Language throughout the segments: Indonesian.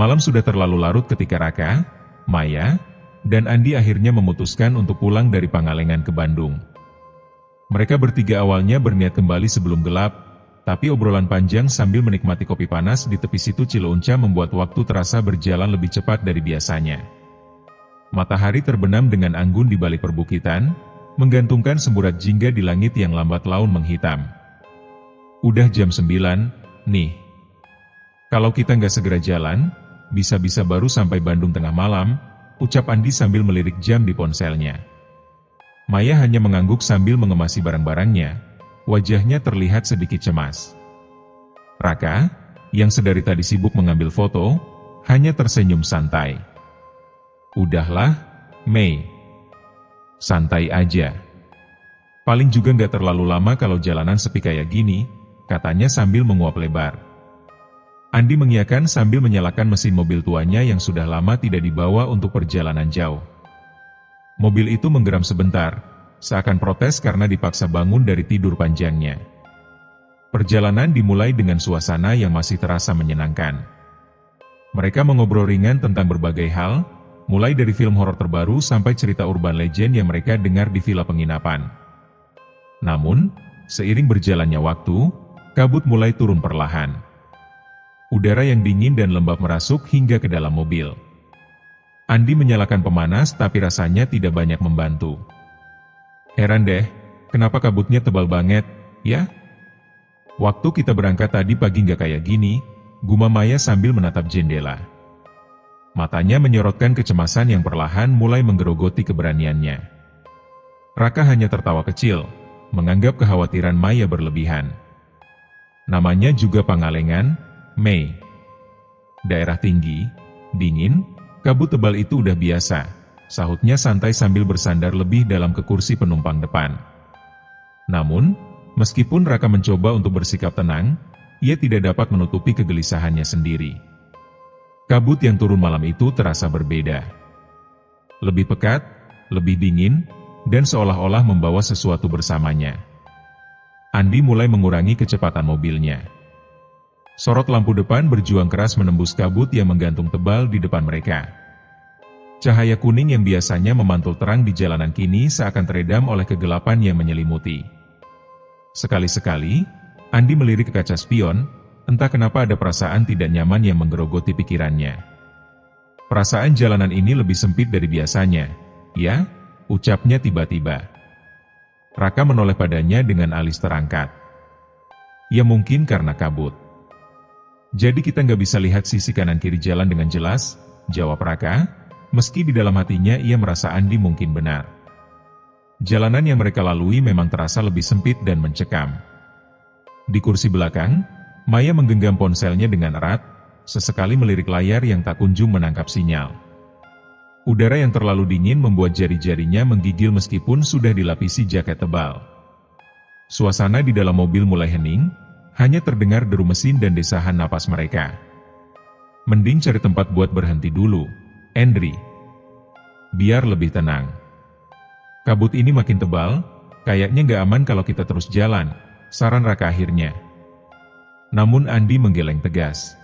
Malam sudah terlalu larut ketika Raka, Maya, dan Andi akhirnya memutuskan untuk pulang dari Pangalengan ke Bandung. Mereka bertiga awalnya berniat kembali sebelum gelap, tapi obrolan panjang sambil menikmati kopi panas di tepi situ Cileunca membuat waktu terasa berjalan lebih cepat dari biasanya. Matahari terbenam dengan anggun di balik perbukitan, menggantungkan semburat jingga di langit yang lambat laun menghitam. Udah jam 9, nih. Kalau kita nggak segera jalan, bisa-bisa baru sampai Bandung tengah malam, ucap Andi sambil melirik jam di ponselnya. Maya hanya mengangguk sambil mengemasi barang-barangnya, wajahnya terlihat sedikit cemas. Raka, yang sedari tadi sibuk mengambil foto, hanya tersenyum santai. Udahlah, Mei. Santai aja. Paling juga nggak terlalu lama kalau jalanan sepi kayak gini, katanya sambil menguap lebar. Andi mengiyakan sambil menyalakan mesin mobil tuanya yang sudah lama tidak dibawa untuk perjalanan jauh. Mobil itu menggeram sebentar, seakan protes karena dipaksa bangun dari tidur panjangnya. Perjalanan dimulai dengan suasana yang masih terasa menyenangkan. Mereka mengobrol ringan tentang berbagai hal, mulai dari film horor terbaru sampai cerita urban legend yang mereka dengar di villa penginapan. Namun, seiring berjalannya waktu, kabut mulai turun perlahan. Udara yang dingin dan lembab merasuk hingga ke dalam mobil. Andi menyalakan pemanas tapi rasanya tidak banyak membantu. Heran deh, kenapa kabutnya tebal banget, ya? Waktu kita berangkat tadi pagi nggak kayak gini, gumam Maya sambil menatap jendela. Matanya menyorotkan kecemasan yang perlahan mulai menggerogoti keberaniannya. Raka hanya tertawa kecil, menganggap kekhawatiran Maya berlebihan. Namanya juga Pangalengan, Mei. Daerah tinggi, dingin, kabut tebal itu udah biasa, sahutnya santai sambil bersandar lebih dalam ke kursi penumpang depan. Namun, meskipun Raka mencoba untuk bersikap tenang, ia tidak dapat menutupi kegelisahannya sendiri. Kabut yang turun malam itu terasa berbeda. Lebih pekat, lebih dingin, dan seolah-olah membawa sesuatu bersamanya. Andi mulai mengurangi kecepatan mobilnya. Sorot lampu depan berjuang keras menembus kabut yang menggantung tebal di depan mereka. Cahaya kuning yang biasanya memantul terang di jalanan kini seakan teredam oleh kegelapan yang menyelimuti. Sekali-sekali, Andi melirik ke kaca spion, entah kenapa ada perasaan tidak nyaman yang menggerogoti pikirannya. Perasaan jalanan ini lebih sempit dari biasanya, ya, ucapnya tiba-tiba. Raka menoleh padanya dengan alis terangkat. Ya mungkin karena kabut. Jadi kita nggak bisa lihat sisi kanan kiri jalan dengan jelas, jawab Raka, meski di dalam hatinya ia merasa Andi mungkin benar. Jalanan yang mereka lalui memang terasa lebih sempit dan mencekam. Di kursi belakang, Maya menggenggam ponselnya dengan erat, sesekali melirik layar yang tak kunjung menangkap sinyal. Udara yang terlalu dingin membuat jari-jarinya menggigil meskipun sudah dilapisi jaket tebal. Suasana di dalam mobil mulai hening, hanya terdengar deru mesin dan desahan napas mereka. Mending cari tempat buat berhenti dulu, Andri. Biar lebih tenang. Kabut ini makin tebal, kayaknya nggak aman kalau kita terus jalan, saran Raka akhirnya. Namun Andi menggeleng tegas.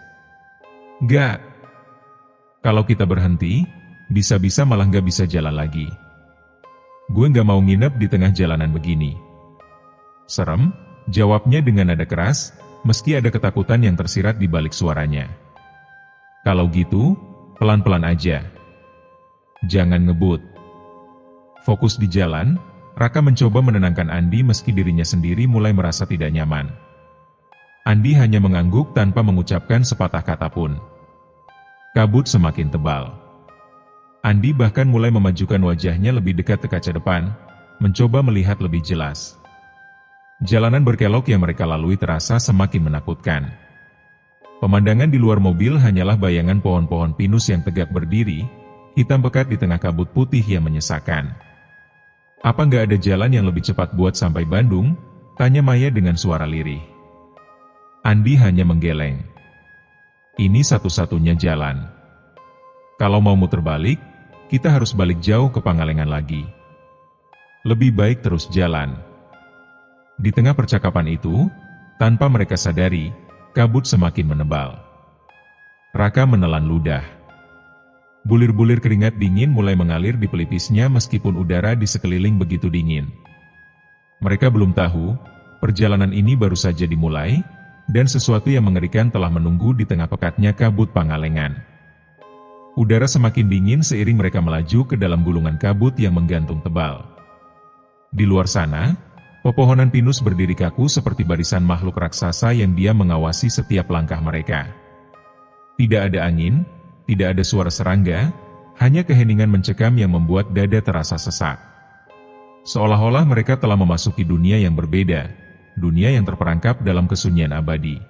Nggak. Kalau kita berhenti, bisa-bisa malah nggak bisa jalan lagi. Gue nggak mau nginep di tengah jalanan begini. Serem? Jawabnya dengan nada keras, meski ada ketakutan yang tersirat di balik suaranya. Kalau gitu, pelan-pelan aja. Jangan ngebut. Fokus di jalan, Raka mencoba menenangkan Andi meski dirinya sendiri mulai merasa tidak nyaman. Andi hanya mengangguk tanpa mengucapkan sepatah kata pun. Kabut semakin tebal. Andi bahkan mulai memajukan wajahnya lebih dekat ke kaca depan, mencoba melihat lebih jelas. Jalanan berkelok yang mereka lalui terasa semakin menakutkan. Pemandangan di luar mobil hanyalah bayangan pohon-pohon pinus yang tegak berdiri, hitam pekat di tengah kabut putih yang menyesakan. Apa nggak ada jalan yang lebih cepat buat sampai Bandung? Tanya Maya dengan suara lirih. Andi hanya menggeleng. Ini satu-satunya jalan. Kalau mau muter balik, kita harus balik jauh ke Pangalengan lagi. Lebih baik terus jalan. Di tengah percakapan itu, tanpa mereka sadari, kabut semakin menebal. Raka menelan ludah. Bulir-bulir keringat dingin mulai mengalir di pelipisnya meskipun udara di sekeliling begitu dingin. Mereka belum tahu, perjalanan ini baru saja dimulai, dan sesuatu yang mengerikan telah menunggu di tengah pekatnya kabut Pangalengan. Udara semakin dingin seiring mereka melaju ke dalam gulungan kabut yang menggantung tebal. Di luar sana, pepohonan pinus berdiri kaku seperti barisan makhluk raksasa yang diam mengawasi setiap langkah mereka. Tidak ada angin, tidak ada suara serangga, hanya keheningan mencekam yang membuat dada terasa sesak. Seolah-olah mereka telah memasuki dunia yang berbeda, dunia yang terperangkap dalam kesunyian abadi.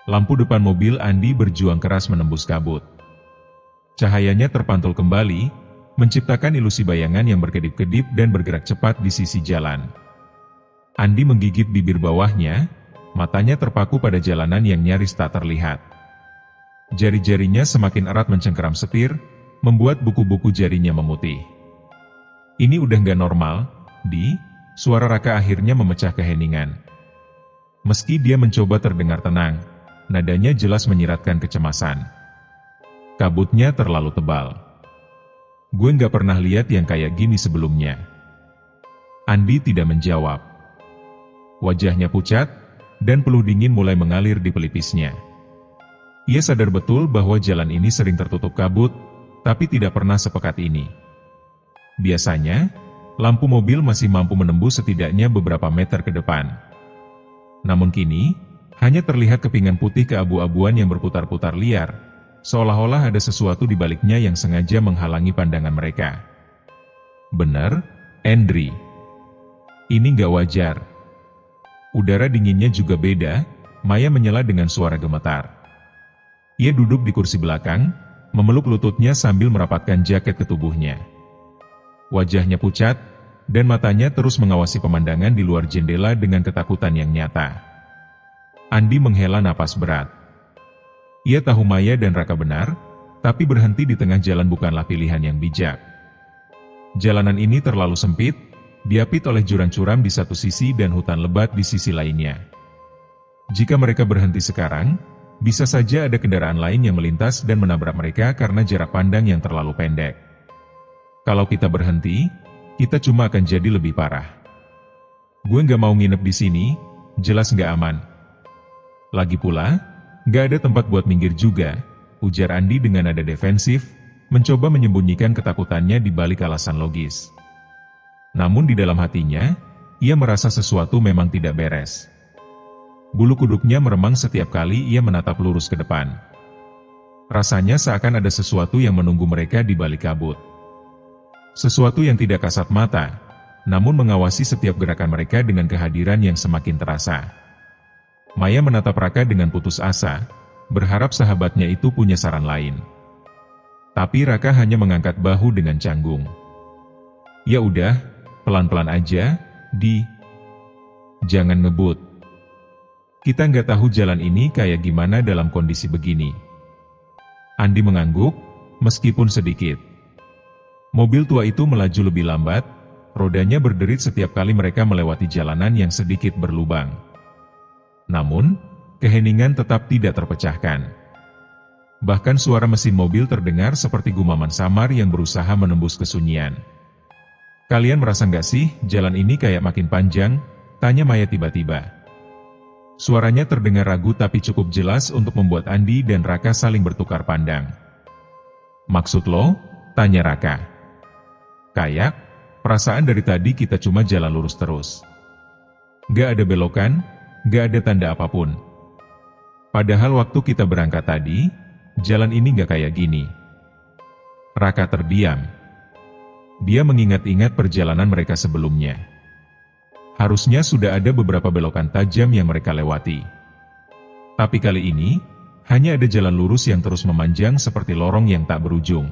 Lampu depan mobil Andi berjuang keras menembus kabut. Cahayanya terpantul kembali, menciptakan ilusi bayangan yang berkedip-kedip dan bergerak cepat di sisi jalan. Andi menggigit bibir bawahnya, matanya terpaku pada jalanan yang nyaris tak terlihat. Jari-jarinya semakin erat mencengkeram setir, membuat buku-buku jarinya memutih. Ini udah nggak normal, Di, suara Raka akhirnya memecah keheningan. Meski dia mencoba terdengar tenang, nadanya jelas menyiratkan kecemasan. Kabutnya terlalu tebal. Gue nggak pernah lihat yang kayak gini sebelumnya. Andi tidak menjawab. Wajahnya pucat, dan peluh dingin mulai mengalir di pelipisnya. Ia sadar betul bahwa jalan ini sering tertutup kabut, tapi tidak pernah sepekat ini. Biasanya, lampu mobil masih mampu menembus setidaknya beberapa meter ke depan. Namun kini, hanya terlihat kepingan putih keabu-abuan yang berputar-putar liar, seolah-olah ada sesuatu di baliknya yang sengaja menghalangi pandangan mereka. Benar, Andri. Ini nggak wajar. Udara dinginnya juga beda, Maya menyela dengan suara gemetar. Ia duduk di kursi belakang, memeluk lututnya sambil merapatkan jaket ke tubuhnya. Wajahnya pucat, dan matanya terus mengawasi pemandangan di luar jendela dengan ketakutan yang nyata. Andi menghela napas berat. Ia tahu Maya dan Raka benar, tapi berhenti di tengah jalan bukanlah pilihan yang bijak. Jalanan ini terlalu sempit, diapit oleh jurang curam di satu sisi dan hutan lebat di sisi lainnya. Jika mereka berhenti sekarang, bisa saja ada kendaraan lain yang melintas dan menabrak mereka karena jarak pandang yang terlalu pendek. Kalau kita berhenti, kita cuma akan jadi lebih parah. Gue nggak mau nginep di sini, jelas nggak aman. Lagi pula, nggak ada tempat buat minggir juga, ujar Andi dengan nada defensif, mencoba menyembunyikan ketakutannya di balik alasan logis. Namun di dalam hatinya, ia merasa sesuatu memang tidak beres. Bulu kuduknya meremang setiap kali ia menatap lurus ke depan. Rasanya seakan ada sesuatu yang menunggu mereka di balik kabut. Sesuatu yang tidak kasat mata, namun mengawasi setiap gerakan mereka dengan kehadiran yang semakin terasa. Maya menatap Raka dengan putus asa, berharap sahabatnya itu punya saran lain. Tapi Raka hanya mengangkat bahu dengan canggung. Ya udah, pelan-pelan aja, Di. Jangan ngebut. Kita nggak tahu jalan ini kayak gimana dalam kondisi begini. Andi mengangguk, meskipun sedikit. Mobil tua itu melaju lebih lambat, rodanya berderit setiap kali mereka melewati jalanan yang sedikit berlubang. Namun, keheningan tetap tidak terpecahkan. Bahkan suara mesin mobil terdengar seperti gumaman samar yang berusaha menembus kesunyian. Kalian merasa nggak sih, jalan ini kayak makin panjang? Tanya Maya tiba-tiba. Suaranya terdengar ragu tapi cukup jelas untuk membuat Andi dan Raka saling bertukar pandang. Maksud lo? Tanya Raka. Kayak, perasaan dari tadi kita cuma jalan lurus terus. Gak ada belokan, gak ada tanda apapun. Padahal waktu kita berangkat tadi, jalan ini gak kayak gini. Raka terdiam. Dia mengingat-ingat perjalanan mereka sebelumnya. Harusnya sudah ada beberapa belokan tajam yang mereka lewati. Tapi kali ini, hanya ada jalan lurus yang terus memanjang seperti lorong yang tak berujung.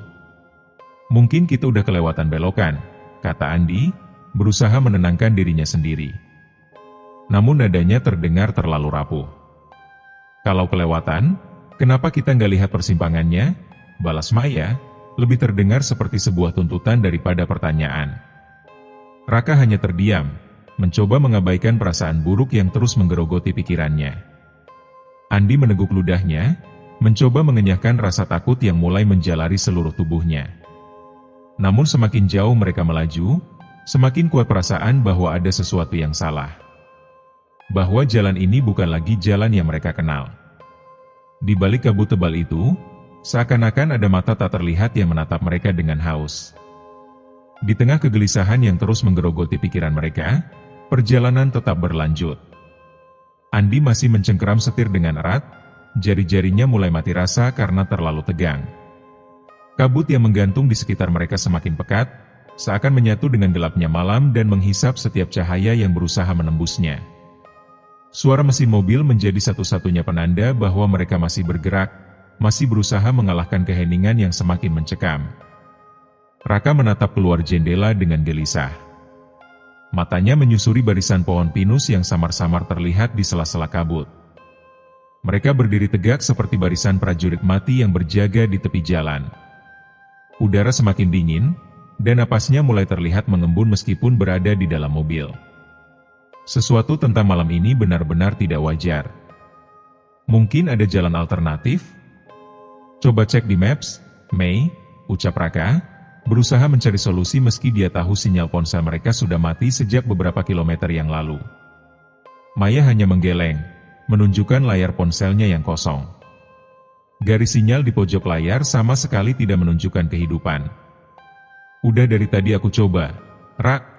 Mungkin kita udah kelewatan belokan, kata Andi, berusaha menenangkan dirinya sendiri. Namun nadanya terdengar terlalu rapuh. Kalau kelewatan, kenapa kita nggak lihat persimpangannya? Balas Maya, lebih terdengar seperti sebuah tuntutan daripada pertanyaan. Raka hanya terdiam, mencoba mengabaikan perasaan buruk yang terus menggerogoti pikirannya. Andi meneguk ludahnya, mencoba mengenyahkan rasa takut yang mulai menjalari seluruh tubuhnya. Namun semakin jauh mereka melaju, semakin kuat perasaan bahwa ada sesuatu yang salah. Bahwa jalan ini bukan lagi jalan yang mereka kenal. Di balik kabut tebal itu, seakan-akan ada mata tak terlihat yang menatap mereka dengan haus. Di tengah kegelisahan yang terus menggerogoti pikiran mereka, perjalanan tetap berlanjut. Andi masih mencengkeram setir dengan erat, jari-jarinya mulai mati rasa karena terlalu tegang. Kabut yang menggantung di sekitar mereka semakin pekat, seakan menyatu dengan gelapnya malam dan menghisap setiap cahaya yang berusaha menembusnya. Suara mesin mobil menjadi satu-satunya penanda bahwa mereka masih bergerak, masih berusaha mengalahkan keheningan yang semakin mencekam. Raka menatap keluar jendela dengan gelisah. Matanya menyusuri barisan pohon pinus yang samar-samar terlihat di sela-sela kabut. Mereka berdiri tegak seperti barisan prajurit mati yang berjaga di tepi jalan. Udara semakin dingin, dan napasnya mulai terlihat mengembun meskipun berada di dalam mobil. Sesuatu tentang malam ini benar-benar tidak wajar. Mungkin ada jalan alternatif? Coba cek di Maps, Mei, ucap Raka, berusaha mencari solusi meski dia tahu sinyal ponsel mereka sudah mati sejak beberapa kilometer yang lalu. Maya hanya menggeleng, menunjukkan layar ponselnya yang kosong. Garis sinyal di pojok layar sama sekali tidak menunjukkan kehidupan. Udah dari tadi aku coba, Rak.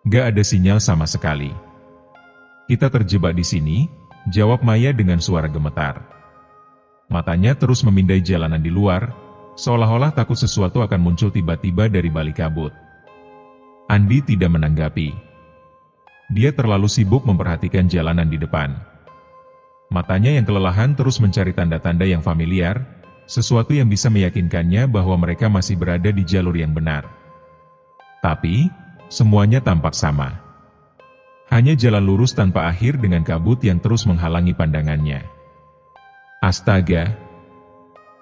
Gak ada sinyal sama sekali. Kita terjebak di sini, jawab Maya dengan suara gemetar. Matanya terus memindai jalanan di luar, seolah-olah takut sesuatu akan muncul tiba-tiba dari balik kabut. Andi tidak menanggapi. Dia terlalu sibuk memperhatikan jalanan di depan. Matanya yang kelelahan terus mencari tanda-tanda yang familiar, sesuatu yang bisa meyakinkannya bahwa mereka masih berada di jalur yang benar. Tapi, semuanya tampak sama. Hanya jalan lurus tanpa akhir dengan kabut yang terus menghalangi pandangannya. Astaga!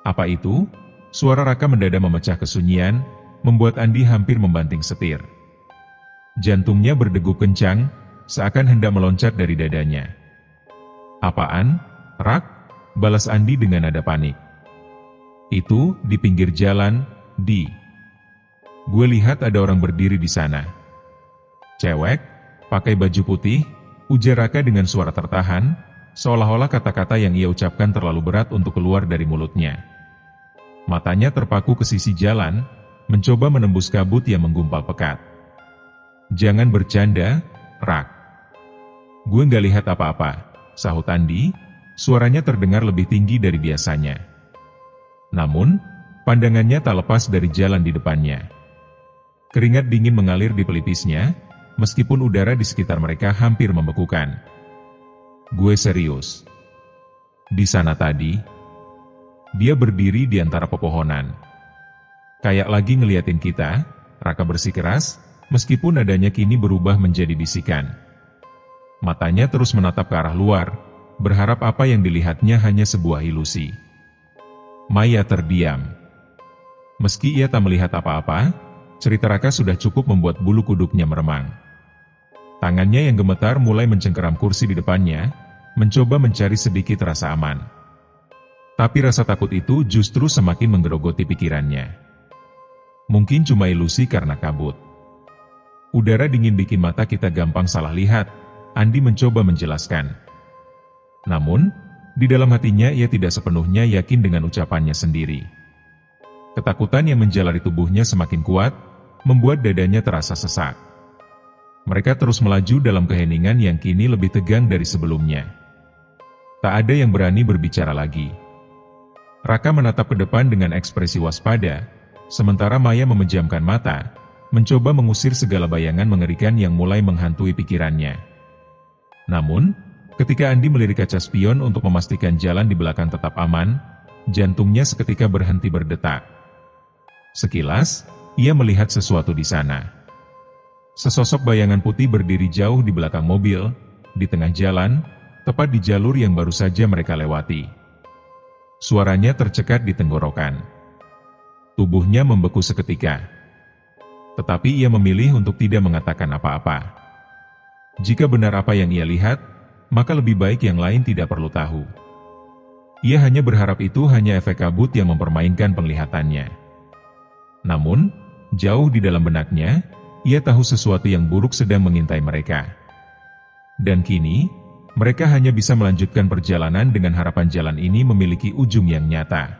Apa itu? Suara Raka mendadak memecah kesunyian, membuat Andi hampir membanting setir. Jantungnya berdegup kencang, seakan hendak meloncat dari dadanya. Apaan, Rak? Balas Andi dengan nada panik. Itu, di pinggir jalan, di. Gue lihat ada orang berdiri di sana. Cewek, pakai baju putih, ujar Raka dengan suara tertahan, seolah-olah kata-kata yang ia ucapkan terlalu berat untuk keluar dari mulutnya. Matanya terpaku ke sisi jalan, mencoba menembus kabut yang menggumpal pekat. Jangan bercanda, Rak. Gue nggak lihat apa-apa, sahut Andi, suaranya terdengar lebih tinggi dari biasanya. Namun, pandangannya tak lepas dari jalan di depannya. Keringat dingin mengalir di pelipisnya, meskipun udara di sekitar mereka hampir membekukan. Gue serius. Di sana tadi, dia berdiri di antara pepohonan. Kayak lagi ngeliatin kita, Raka bersikeras, meskipun nadanya kini berubah menjadi bisikan. Matanya terus menatap ke arah luar, berharap apa yang dilihatnya hanya sebuah ilusi. Maya terdiam. Meski ia tak melihat apa-apa, cerita Raka sudah cukup membuat bulu kuduknya meremang. Tangannya yang gemetar mulai mencengkeram kursi di depannya, mencoba mencari sedikit rasa aman. Tapi rasa takut itu justru semakin menggerogoti pikirannya. Mungkin cuma ilusi karena kabut. Udara dingin bikin mata kita gampang salah lihat, Andi mencoba menjelaskan. Namun, di dalam hatinya ia tidak sepenuhnya yakin dengan ucapannya sendiri. Ketakutan yang menjalari tubuhnya semakin kuat, membuat dadanya terasa sesak. Mereka terus melaju dalam keheningan yang kini lebih tegang dari sebelumnya. Tak ada yang berani berbicara lagi. Raka menatap ke depan dengan ekspresi waspada, sementara Maya memejamkan mata, mencoba mengusir segala bayangan mengerikan yang mulai menghantui pikirannya. Namun, ketika Andi melirik kaca spion untuk memastikan jalan di belakang tetap aman, jantungnya seketika berhenti berdetak. Sekilas, ia melihat sesuatu di sana. Sesosok bayangan putih berdiri jauh di belakang mobil, di tengah jalan, tepat di jalur yang baru saja mereka lewati. Suaranya tercekat di tenggorokan. Tubuhnya membeku seketika. Tetapi ia memilih untuk tidak mengatakan apa-apa. Jika benar apa yang ia lihat, maka lebih baik yang lain tidak perlu tahu. Ia hanya berharap itu hanya efek kabut yang mempermainkan penglihatannya. Namun, jauh di dalam benaknya, ia tahu sesuatu yang buruk sedang mengintai mereka. Dan kini, mereka hanya bisa melanjutkan perjalanan dengan harapan jalan ini memiliki ujung yang nyata.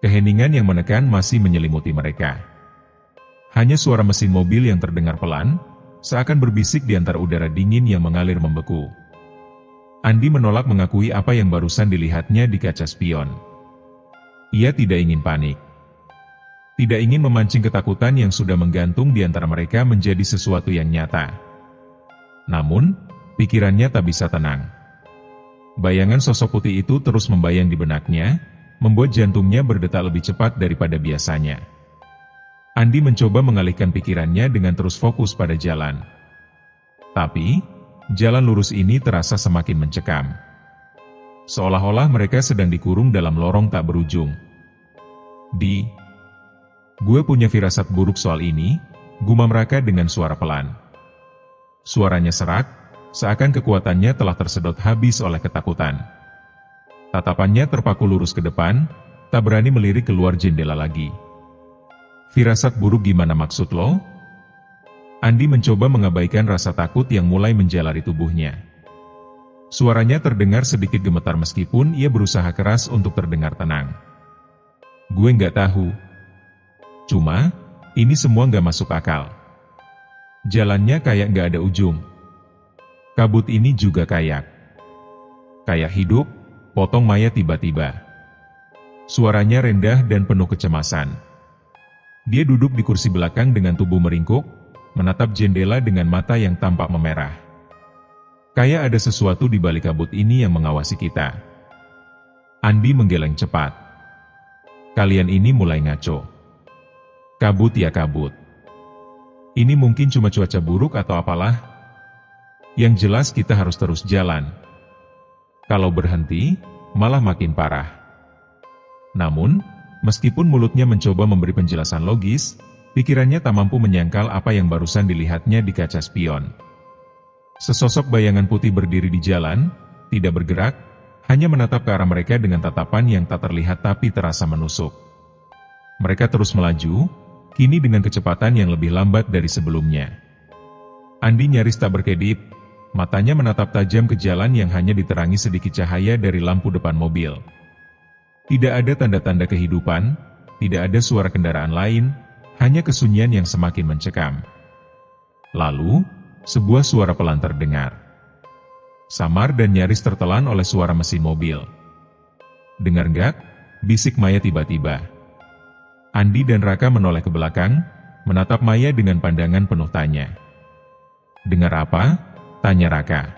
Keheningan yang menekan masih menyelimuti mereka. Hanya suara mesin mobil yang terdengar pelan, seakan berbisik di antara udara dingin yang mengalir membeku. Andi menolak mengakui apa yang barusan dilihatnya di kaca spion. Ia tidak ingin panik. Tidak ingin memancing ketakutan yang sudah menggantung di antara mereka menjadi sesuatu yang nyata. Namun, pikirannya tak bisa tenang. Bayangan sosok putih itu terus membayang di benaknya, membuat jantungnya berdetak lebih cepat daripada biasanya. Andi mencoba mengalihkan pikirannya dengan terus fokus pada jalan. Tapi, jalan lurus ini terasa semakin mencekam. Seolah-olah mereka sedang dikurung dalam lorong tak berujung. Gue punya firasat buruk soal ini, gumam Raka dengan suara pelan. Suaranya serak, seakan kekuatannya telah tersedot habis oleh ketakutan. Tatapannya terpaku lurus ke depan, tak berani melirik keluar jendela lagi. Firasat buruk gimana maksud lo? Andi mencoba mengabaikan rasa takut yang mulai menjalari tubuhnya. Suaranya terdengar sedikit gemetar meskipun ia berusaha keras untuk terdengar tenang. Gue nggak tahu. Cuma, ini semua nggak masuk akal. Jalannya kayak nggak ada ujung. Kabut ini juga kayak hidup, potong Maya tiba-tiba. Suaranya rendah dan penuh kecemasan. Dia duduk di kursi belakang dengan tubuh meringkuk, menatap jendela dengan mata yang tampak memerah. Kayak ada sesuatu di balik kabut ini yang mengawasi kita. Andi menggeleng cepat. Kalian ini mulai ngaco. Kabut ya kabut. Ini mungkin cuma cuaca buruk atau apalah. Yang jelas kita harus terus jalan. Kalau berhenti, malah makin parah. Namun, meskipun mulutnya mencoba memberi penjelasan logis, pikirannya tak mampu menyangkal apa yang barusan dilihatnya di kaca spion. Sesosok bayangan putih berdiri di jalan, tidak bergerak, hanya menatap ke arah mereka dengan tatapan yang tak terlihat tapi terasa menusuk. Mereka terus melaju, kini dengan kecepatan yang lebih lambat dari sebelumnya. Andi nyaris tak berkedip, matanya menatap tajam ke jalan yang hanya diterangi sedikit cahaya dari lampu depan mobil. Tidak ada tanda-tanda kehidupan, tidak ada suara kendaraan lain, hanya kesunyian yang semakin mencekam. Lalu, sebuah suara pelan terdengar. Samar dan nyaris tertelan oleh suara mesin mobil. Dengar nggak? Bisik Maya tiba-tiba. Andi dan Raka menoleh ke belakang, menatap Maya dengan pandangan penuh tanya. Dengar apa? Tanya Raka.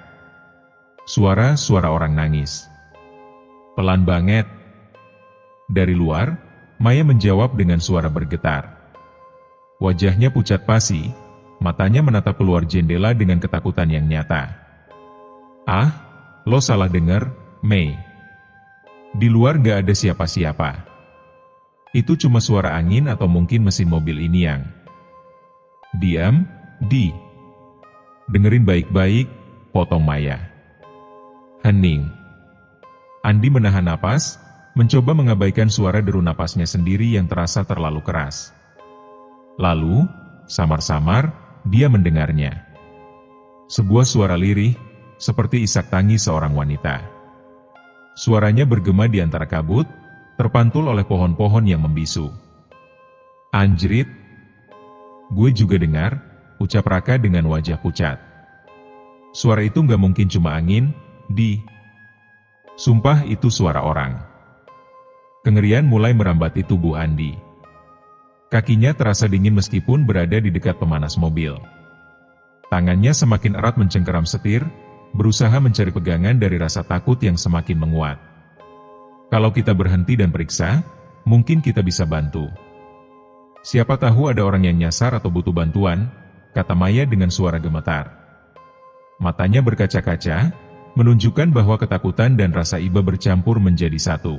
Suara orang nangis. Pelan banget. Dari luar, Maya menjawab dengan suara bergetar. Wajahnya pucat pasi, matanya menatap keluar jendela dengan ketakutan yang nyata. Ah, lo salah dengar, Mei. Di luar gak ada siapa-siapa. Itu cuma suara angin atau mungkin mesin mobil ini yang... Diam, Dengerin baik-baik, potong Maya. Hening. Andi menahan napas, mencoba mengabaikan suara deru napasnya sendiri yang terasa terlalu keras. Lalu, samar-samar, dia mendengarnya. Sebuah suara lirih, seperti isak tangis seorang wanita. Suaranya bergema di antara kabut, terpantul oleh pohon-pohon yang membisu. Anjrit! Gue juga dengar, ucap Raka dengan wajah pucat. Suara itu nggak mungkin cuma angin, Sumpah itu suara orang. Kengerian mulai merambati tubuh Andi. Kakinya terasa dingin meskipun berada di dekat pemanas mobil. Tangannya semakin erat mencengkeram setir, berusaha mencari pegangan dari rasa takut yang semakin menguat. Kalau kita berhenti dan periksa, mungkin kita bisa bantu. Siapa tahu ada orang yang nyasar atau butuh bantuan, kata Maya dengan suara gemetar. Matanya berkaca-kaca, menunjukkan bahwa ketakutan dan rasa iba bercampur menjadi satu.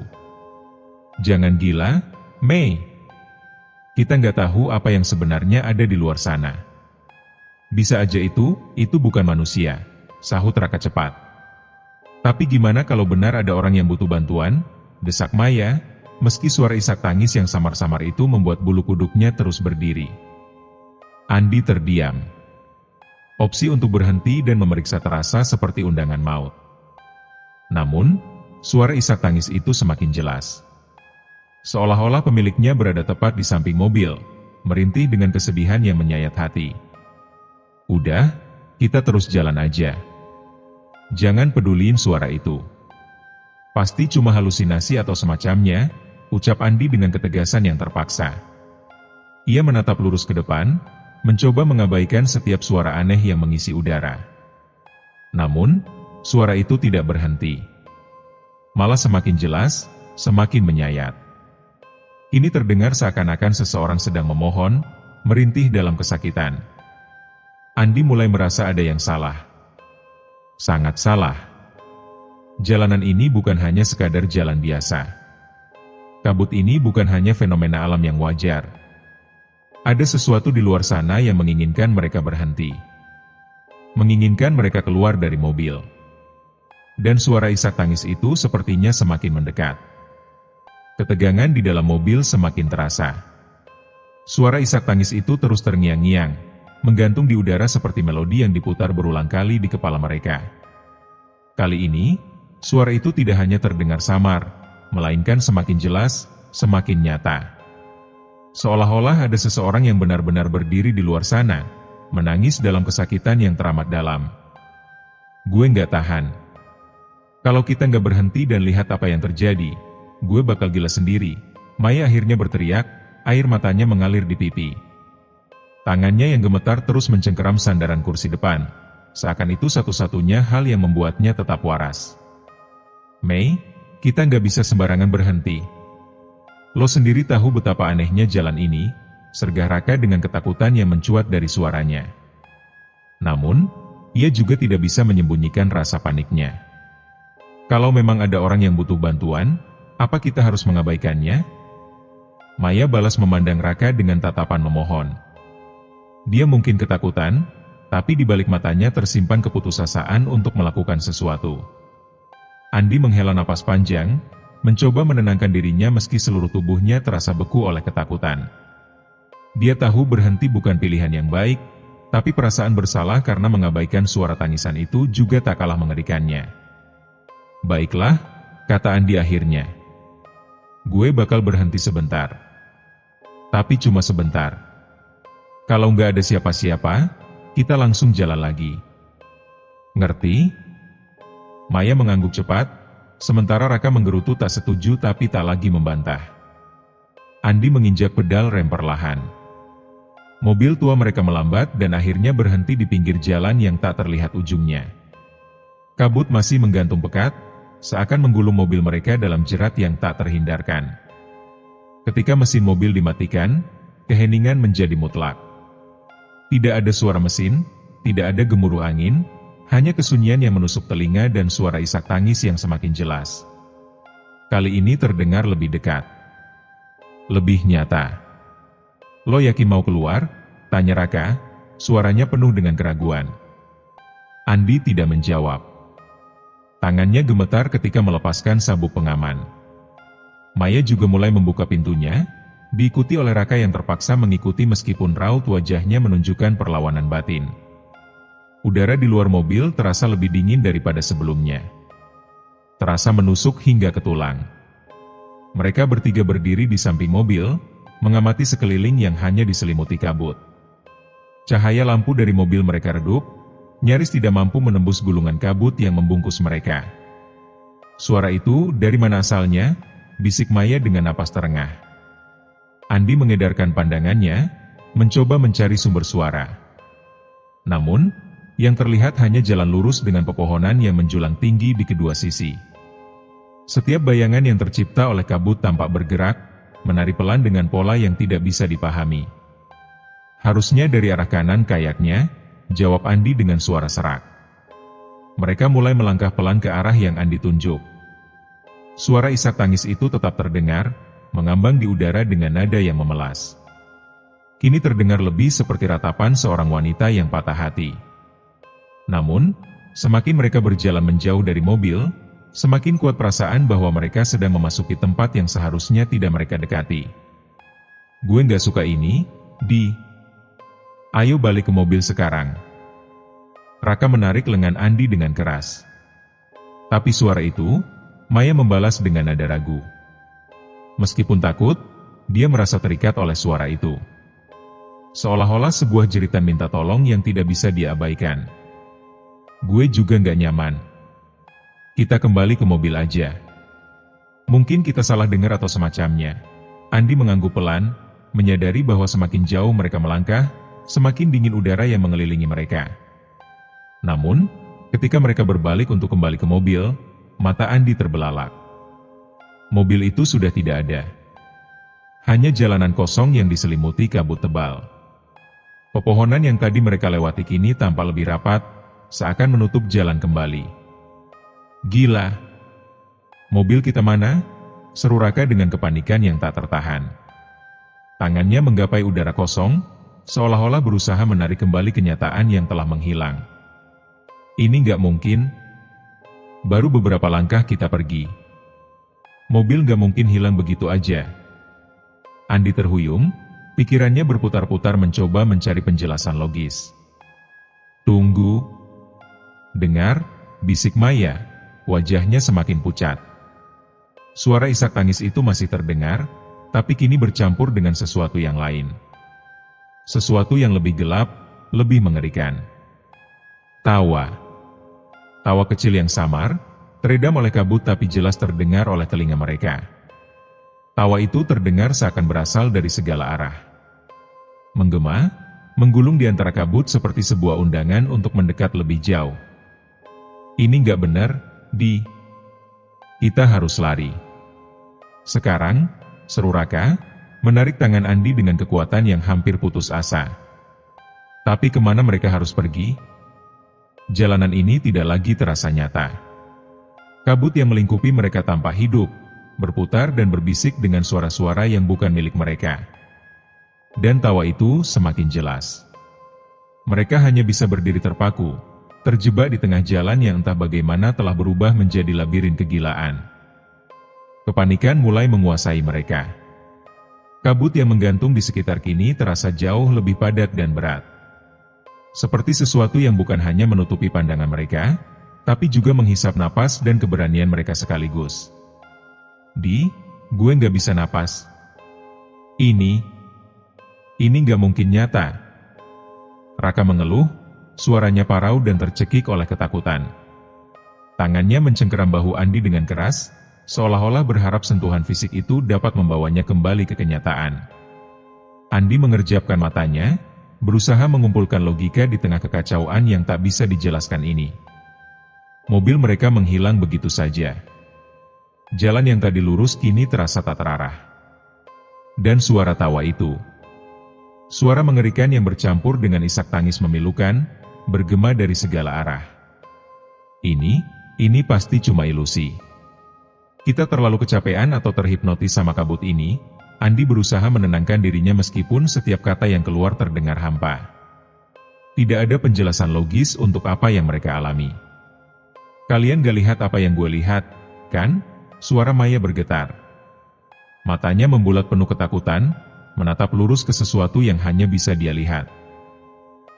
Jangan gila, Mei. Kita nggak tahu apa yang sebenarnya ada di luar sana. Bisa aja itu bukan manusia, sahut Raka cepat. Tapi gimana kalau benar ada orang yang butuh bantuan? Desak Maya, meski suara isak tangis yang samar-samar itu membuat bulu kuduknya terus berdiri. Andi terdiam. Opsi untuk berhenti dan memeriksa terasa seperti undangan maut. Namun, suara isak tangis itu semakin jelas. Seolah-olah pemiliknya berada tepat di samping mobil, merintih dengan kesedihan yang menyayat hati. Udah, kita terus jalan aja. Jangan peduliin suara itu. Pasti cuma halusinasi atau semacamnya, ucap Andi dengan ketegasan yang terpaksa. Ia menatap lurus ke depan, mencoba mengabaikan setiap suara aneh yang mengisi udara. Namun, suara itu tidak berhenti. Malah semakin jelas, semakin menyayat. Ini terdengar seakan-akan seseorang sedang memohon, merintih dalam kesakitan. Andi mulai merasa ada yang salah. Sangat salah. Jalanan ini bukan hanya sekadar jalan biasa. Kabut ini bukan hanya fenomena alam yang wajar. Ada sesuatu di luar sana yang menginginkan mereka berhenti. Menginginkan mereka keluar dari mobil. Dan suara isak tangis itu sepertinya semakin mendekat. Ketegangan di dalam mobil semakin terasa. Suara isak tangis itu terus terngiang-ngiang, menggantung di udara seperti melodi yang diputar berulang kali di kepala mereka. Kali ini, suara itu tidak hanya terdengar samar, melainkan semakin jelas, semakin nyata. Seolah-olah ada seseorang yang benar-benar berdiri di luar sana, menangis dalam kesakitan yang teramat dalam. Gue nggak tahan. Kalau kita nggak berhenti dan lihat apa yang terjadi, gue bakal gila sendiri. Maya akhirnya berteriak, air matanya mengalir di pipi. Tangannya yang gemetar terus mencengkeram sandaran kursi depan, seakan itu satu-satunya hal yang membuatnya tetap waras. Mei, kita nggak bisa sembarangan berhenti. Lo sendiri tahu betapa anehnya jalan ini, sergah Raka dengan ketakutan yang mencuat dari suaranya. Namun, ia juga tidak bisa menyembunyikan rasa paniknya. Kalau memang ada orang yang butuh bantuan, apa kita harus mengabaikannya? Maya balas memandang Raka dengan tatapan memohon. Dia mungkin ketakutan, tapi di balik matanya tersimpan keputusasaan untuk melakukan sesuatu. Andi menghela napas panjang, mencoba menenangkan dirinya meski seluruh tubuhnya terasa beku oleh ketakutan. Dia tahu berhenti bukan pilihan yang baik, tapi perasaan bersalah karena mengabaikan suara tangisan itu juga tak kalah mengerikannya. Baiklah, kata Andi akhirnya. Gue bakal berhenti sebentar. Tapi cuma sebentar. Kalau nggak ada siapa-siapa, kita langsung jalan lagi. Ngerti? Maya mengangguk cepat, sementara Raka menggerutu tak setuju tapi tak lagi membantah. Andi menginjak pedal rem perlahan. Mobil tua mereka melambat dan akhirnya berhenti di pinggir jalan yang tak terlihat ujungnya. Kabut masih menggantung pekat, seakan menggulung mobil mereka dalam jerat yang tak terhindarkan. Ketika mesin mobil dimatikan, keheningan menjadi mutlak. Tidak ada suara mesin, tidak ada gemuruh angin, hanya kesunyian yang menusuk telinga dan suara isak tangis yang semakin jelas. Kali ini terdengar lebih dekat. Lebih nyata. Lo yakin mau keluar? Tanya Raka, suaranya penuh dengan keraguan. Andi tidak menjawab. Tangannya gemetar ketika melepaskan sabuk pengaman. Maya juga mulai membuka pintunya, diikuti oleh Raka yang terpaksa mengikuti meskipun raut wajahnya menunjukkan perlawanan batin. Udara di luar mobil terasa lebih dingin daripada sebelumnya. Terasa menusuk hingga ke tulang. Mereka bertiga berdiri di samping mobil, mengamati sekeliling yang hanya diselimuti kabut. Cahaya lampu dari mobil mereka redup, nyaris tidak mampu menembus gulungan kabut yang membungkus mereka. Suara itu dari mana asalnya? Bisik Maya dengan napas terengah. Andi mengedarkan pandangannya, mencoba mencari sumber suara. Namun, yang terlihat hanya jalan lurus dengan pepohonan yang menjulang tinggi di kedua sisi. Setiap bayangan yang tercipta oleh kabut tampak bergerak, menari pelan dengan pola yang tidak bisa dipahami. Harusnya dari arah kanan kayaknya, jawab Andi dengan suara serak. Mereka mulai melangkah pelan ke arah yang Andi tunjuk. Suara isak tangis itu tetap terdengar, mengambang di udara dengan nada yang memelas. Kini terdengar lebih seperti ratapan seorang wanita yang patah hati. Namun, Semakin mereka berjalan menjauh dari mobil, semakin kuat perasaan bahwa mereka sedang memasuki tempat yang seharusnya tidak mereka dekati. Gue nggak suka ini, Di. Ayo balik ke mobil sekarang. Raka menarik lengan Andi dengan keras. Tapi suara itu, Maya membalas dengan nada ragu. Meskipun takut, dia merasa terikat oleh suara itu. Seolah-olah sebuah jeritan minta tolong yang tidak bisa diabaikan. Gue juga nggak nyaman. Kita kembali ke mobil aja. Mungkin kita salah dengar atau semacamnya. Andi mengangguk pelan, menyadari bahwa semakin jauh mereka melangkah, semakin dingin udara yang mengelilingi mereka. Namun, ketika mereka berbalik untuk kembali ke mobil, mata Andi terbelalak. Mobil itu sudah tidak ada. Hanya jalanan kosong yang diselimuti kabut tebal. Pepohonan yang tadi mereka lewati kini tampak lebih rapat, seakan menutup jalan kembali. Gila! Mobil kita mana? Seru Raka dengan kepanikan yang tak tertahan. Tangannya menggapai udara kosong, seolah-olah berusaha menarik kembali kenyataan yang telah menghilang. Ini nggak mungkin. Baru beberapa langkah kita pergi. Mobil nggak mungkin hilang begitu aja. Andi terhuyung, pikirannya berputar-putar mencoba mencari penjelasan logis. Tunggu. Dengar, bisik Maya, wajahnya semakin pucat. Suara isak tangis itu masih terdengar, tapi kini bercampur dengan sesuatu yang lain. Sesuatu yang lebih gelap, lebih mengerikan. Tawa. Tawa kecil yang samar, teredam oleh kabut tapi jelas terdengar oleh telinga mereka. Tawa itu terdengar seakan berasal dari segala arah. Menggema, menggulung di antara kabut seperti sebuah undangan untuk mendekat lebih jauh. Ini nggak benar, Di. Kita harus lari. Sekarang, seru Raka, menarik tangan Andi dengan kekuatan yang hampir putus asa. Tapi kemana mereka harus pergi? Jalanan ini tidak lagi terasa nyata. Kabut yang melingkupi mereka tampak hidup, berputar dan berbisik dengan suara-suara yang bukan milik mereka. Dan tawa itu semakin jelas. Mereka hanya bisa berdiri terpaku, terjebak di tengah jalan yang entah bagaimana telah berubah menjadi labirin kegilaan. Kepanikan mulai menguasai mereka. Kabut yang menggantung di sekitar kini terasa jauh lebih padat dan berat. Seperti sesuatu yang bukan hanya menutupi pandangan mereka, tapi juga menghisap napas dan keberanian mereka sekaligus. Di, gue nggak bisa napas. Ini nggak mungkin nyata. Raka mengeluh, suaranya parau dan tercekik oleh ketakutan. Tangannya mencengkeram bahu Andi dengan keras, seolah-olah berharap sentuhan fisik itu dapat membawanya kembali ke kenyataan. Andi mengerjapkan matanya, berusaha mengumpulkan logika di tengah kekacauan yang tak bisa dijelaskan ini. Mobil mereka menghilang begitu saja. Jalan yang tadi lurus kini terasa tak terarah. Dan suara tawa itu. Suara mengerikan yang bercampur dengan isak tangis memilukan, bergema dari segala arah. Ini pasti cuma ilusi. Kita terlalu kecapean atau terhipnotis sama kabut ini. Andi berusaha menenangkan dirinya meskipun setiap kata yang keluar terdengar hampa. Tidak ada penjelasan logis untuk apa yang mereka alami. Kalian gak lihat apa yang gue lihat, kan? Suara Maya bergetar. Matanya membulat penuh ketakutan, menatap lurus ke sesuatu yang hanya bisa dia lihat.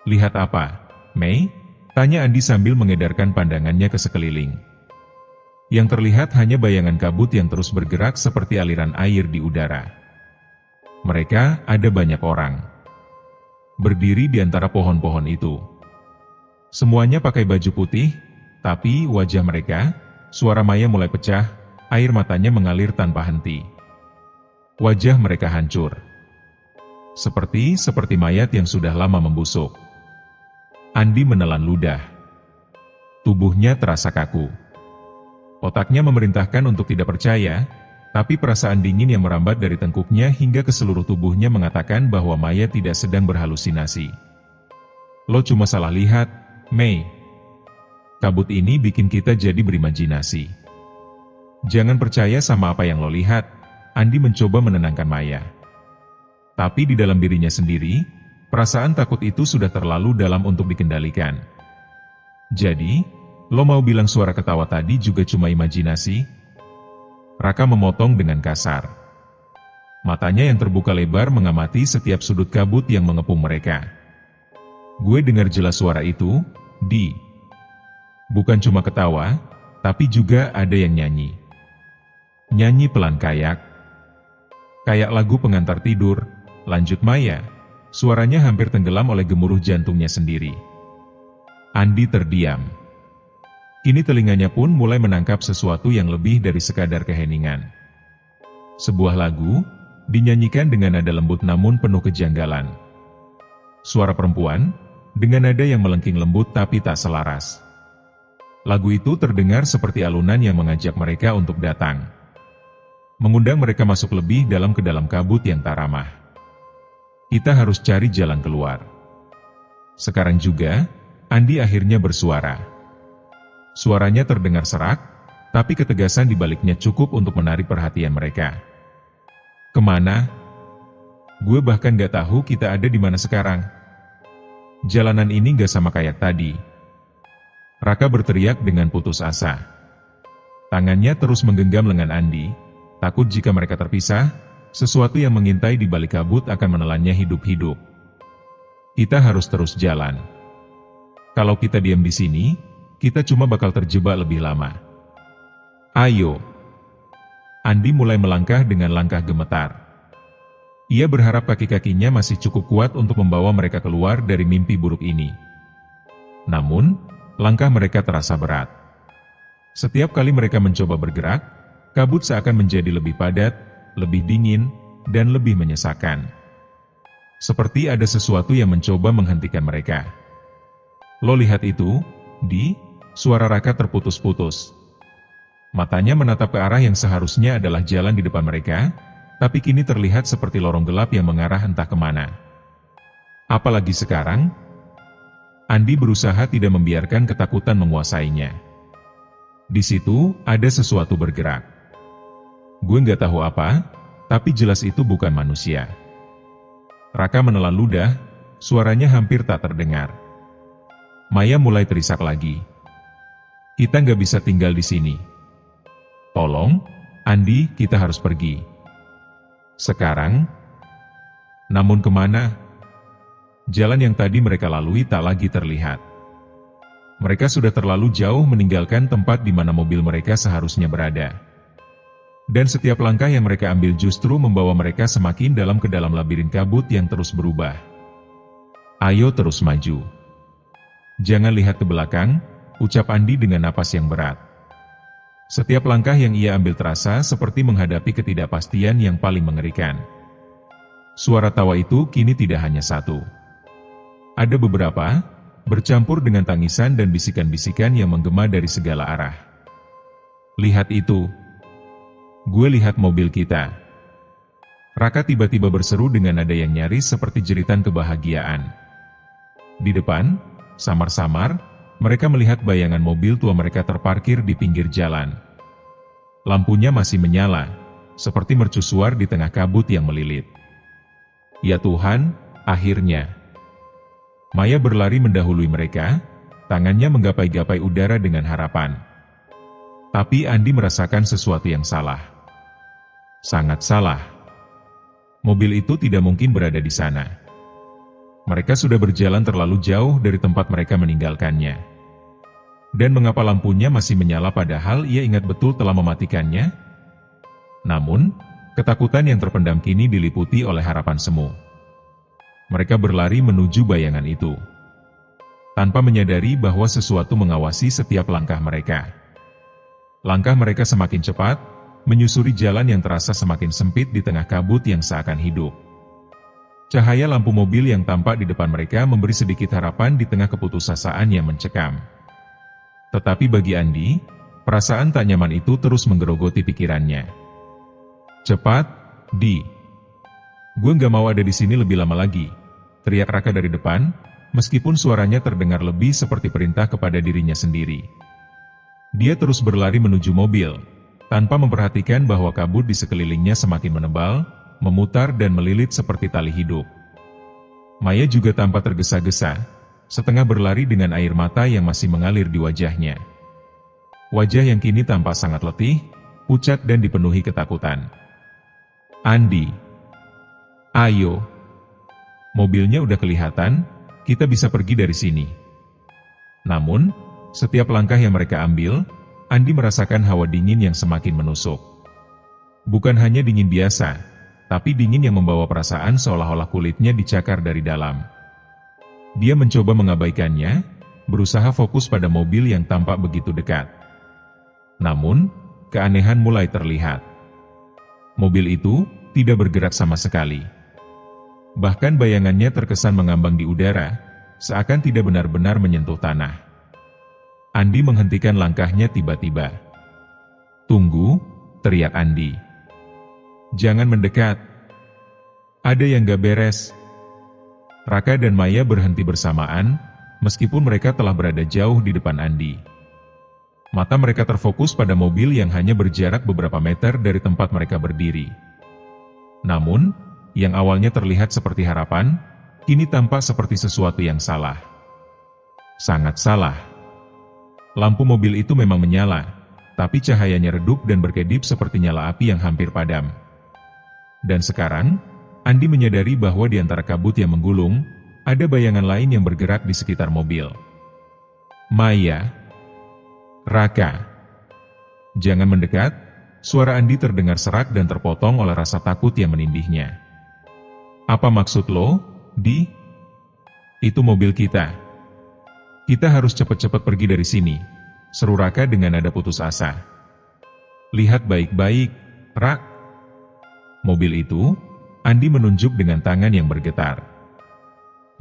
Lihat apa, Mei? Tanya Andi sambil mengedarkan pandangannya ke sekeliling. Yang terlihat hanya bayangan kabut yang terus bergerak seperti aliran air di udara. Mereka, ada banyak orang. Berdiri di antara pohon-pohon itu. Semuanya pakai baju putih, tapi wajah mereka, suara Maya mulai pecah, air matanya mengalir tanpa henti. Wajah mereka hancur. Seperti mayat yang sudah lama membusuk. Andi menelan ludah. Tubuhnya terasa kaku. Otaknya memerintahkan untuk tidak percaya, tapi perasaan dingin yang merambat dari tengkuknya hingga ke seluruh tubuhnya mengatakan bahwa Maya tidak sedang berhalusinasi. Lo cuma salah lihat, Mei. Kabut ini bikin kita jadi berimajinasi. Jangan percaya sama apa yang lo lihat, Andi mencoba menenangkan Maya. Tapi di dalam dirinya sendiri, perasaan takut itu sudah terlalu dalam untuk dikendalikan. Jadi, Lo mau bilang suara ketawa tadi juga cuma imajinasi? Raka memotong dengan kasar. Matanya yang terbuka lebar mengamati setiap sudut kabut yang mengepung mereka. Gue dengar jelas suara itu, Di. Bukan cuma ketawa, tapi juga ada yang nyanyi. Nyanyi pelan kayak lagu pengantar tidur. Lanjut Maya. Suaranya hampir tenggelam oleh gemuruh jantungnya sendiri. Andi terdiam. Kini telinganya pun mulai menangkap sesuatu yang lebih dari sekadar keheningan. Sebuah lagu, dinyanyikan dengan nada lembut namun penuh kejanggalan. Suara perempuan, dengan nada yang melengking lembut tapi tak selaras. Lagu itu terdengar seperti alunan yang mengajak mereka untuk datang. Mengundang mereka masuk lebih dalam ke dalam kabut yang tak ramah. Kita harus cari jalan keluar. Sekarang juga, Andi akhirnya bersuara. Suaranya terdengar serak, tapi ketegasan di baliknya cukup untuk menarik perhatian mereka. Kemana? Gue bahkan gak tahu kita ada di mana sekarang. Jalanan ini gak sama kayak tadi. Raka berteriak dengan putus asa. Tangannya terus menggenggam lengan Andi, takut jika mereka terpisah, sesuatu yang mengintai di balik kabut akan menelannya hidup-hidup. Kita harus terus jalan. Kalau kita diam di sini, kita cuma bakal terjebak lebih lama. Ayo. Andi mulai melangkah dengan langkah gemetar. Ia berharap kaki-kakinya masih cukup kuat untuk membawa mereka keluar dari mimpi buruk ini. Namun, langkah mereka terasa berat. Setiap kali mereka mencoba bergerak, kabut seakan menjadi lebih padat, lebih dingin, dan lebih menyesakan. Seperti ada sesuatu yang mencoba menghentikan mereka. Lo lihat itu, Di? Suara Raka terputus-putus. Matanya menatap ke arah yang seharusnya adalah jalan di depan mereka, tapi kini terlihat seperti lorong gelap yang mengarah entah kemana. Apalagi sekarang, Andi berusaha tidak membiarkan ketakutan menguasainya. Di situ, ada sesuatu bergerak. Gue nggak tahu apa, tapi jelas itu bukan manusia. Raka menelan ludah, suaranya hampir tak terdengar. Maya mulai terisak lagi. Kita nggak bisa tinggal di sini. Tolong, Andi, kita harus pergi. Sekarang? Namun kemana? Jalan yang tadi mereka lalui tak lagi terlihat. Mereka sudah terlalu jauh meninggalkan tempat di mana mobil mereka seharusnya berada. Dan setiap langkah yang mereka ambil justru membawa mereka semakin dalam ke dalam labirin kabut yang terus berubah. Ayo terus maju. Jangan lihat ke belakang, ucap Andi dengan napas yang berat. Setiap langkah yang ia ambil terasa seperti menghadapi ketidakpastian yang paling mengerikan. Suara tawa itu kini tidak hanya satu. Ada beberapa, bercampur dengan tangisan dan bisikan-bisikan yang menggema dari segala arah. Lihat itu. Gue lihat mobil kita. Raka tiba-tiba berseru dengan nada yang nyaris seperti jeritan kebahagiaan. Di depan, samar-samar, mereka melihat bayangan mobil tua mereka terparkir di pinggir jalan. Lampunya masih menyala, seperti mercusuar di tengah kabut yang melilit. Ya Tuhan, akhirnya. Maya berlari mendahului mereka, tangannya menggapai-gapai udara dengan harapan. Tapi Andi merasakan sesuatu yang salah. Sangat salah. Mobil itu tidak mungkin berada di sana. Mereka sudah berjalan terlalu jauh dari tempat mereka meninggalkannya. Dan mengapa lampunya masih menyala padahal ia ingat betul telah mematikannya? Namun, ketakutan yang terpendam kini diliputi oleh harapan semu. Mereka berlari menuju bayangan itu. Tanpa menyadari bahwa sesuatu mengawasi setiap langkah mereka. Langkah mereka semakin cepat, menyusuri jalan yang terasa semakin sempit di tengah kabut yang seakan hidup. Cahaya lampu mobil yang tampak di depan mereka memberi sedikit harapan di tengah keputusasaan yang mencekam. Tetapi bagi Andi, perasaan tak nyaman itu terus menggerogoti pikirannya. Cepat, Di. Gue nggak mau ada di sini lebih lama lagi, teriak Raka dari depan, meskipun suaranya terdengar lebih seperti perintah kepada dirinya sendiri. Dia terus berlari menuju mobil, tanpa memperhatikan bahwa kabut di sekelilingnya semakin menebal, memutar dan melilit seperti tali hidup. Maya juga tampak tergesa-gesa, setengah berlari dengan air mata yang masih mengalir di wajahnya. Wajah yang kini tampak sangat letih, pucat dan dipenuhi ketakutan. Andi, ayo. Mobilnya udah kelihatan, kita bisa pergi dari sini. Namun, setiap langkah yang mereka ambil, Andi merasakan hawa dingin yang semakin menusuk. Bukan hanya dingin biasa, tapi dingin yang membawa perasaan seolah-olah kulitnya dicakar dari dalam. Dia mencoba mengabaikannya, berusaha fokus pada mobil yang tampak begitu dekat. Namun, keanehan mulai terlihat. Mobil itu tidak bergerak sama sekali. Bahkan bayangannya terkesan mengambang di udara, seakan tidak benar-benar menyentuh tanah. Andi menghentikan langkahnya tiba-tiba. "Tunggu," teriak Andi. "Jangan mendekat. Ada yang gak beres." Raka dan Maya berhenti bersamaan, meskipun mereka telah berada jauh di depan Andi. Mata mereka terfokus pada mobil yang hanya berjarak beberapa meter dari tempat mereka berdiri. Namun, yang awalnya terlihat seperti harapan, kini tampak seperti sesuatu yang salah. Sangat salah. Lampu mobil itu memang menyala, tapi cahayanya redup dan berkedip seperti nyala api yang hampir padam. Dan sekarang, Andi menyadari bahwa di antara kabut yang menggulung, ada bayangan lain yang bergerak di sekitar mobil. "Maya, Raka, jangan mendekat." Suara Andi terdengar serak dan terpotong oleh rasa takut yang menindihnya. "Apa maksud lo, Di? Itu mobil kita. Kita harus cepat-cepat pergi dari sini," seru Raka dengan nada putus asa. "Lihat baik-baik, Rak." Mobil itu, Andi menunjuk dengan tangan yang bergetar.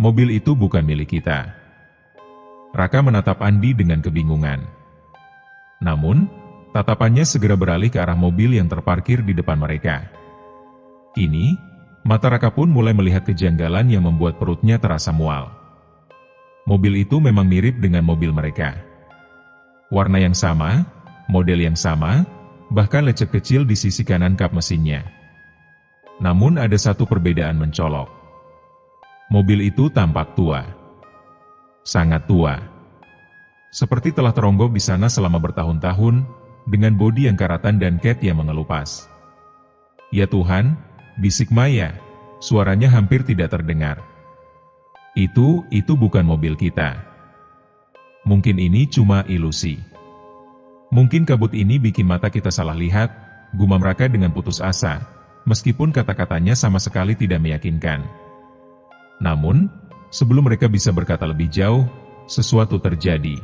"Mobil itu bukan milik kita." Raka menatap Andi dengan kebingungan. Namun, tatapannya segera beralih ke arah mobil yang terparkir di depan mereka. Kini, mata Raka pun mulai melihat kejanggalan yang membuat perutnya terasa mual. Mobil itu memang mirip dengan mobil mereka. Warna yang sama, model yang sama, bahkan lecet kecil di sisi kanan kap mesinnya. Namun ada satu perbedaan mencolok. Mobil itu tampak tua. Sangat tua. Seperti telah teronggok di sana selama bertahun-tahun, dengan bodi yang karatan dan cat yang mengelupas. "Ya Tuhan," bisik Maya, suaranya hampir tidak terdengar. Itu bukan mobil kita. Mungkin ini cuma ilusi. Mungkin kabut ini bikin mata kita salah lihat," gumam Raka dengan putus asa, meskipun kata-katanya sama sekali tidak meyakinkan. Namun, sebelum mereka bisa berkata lebih jauh, sesuatu terjadi.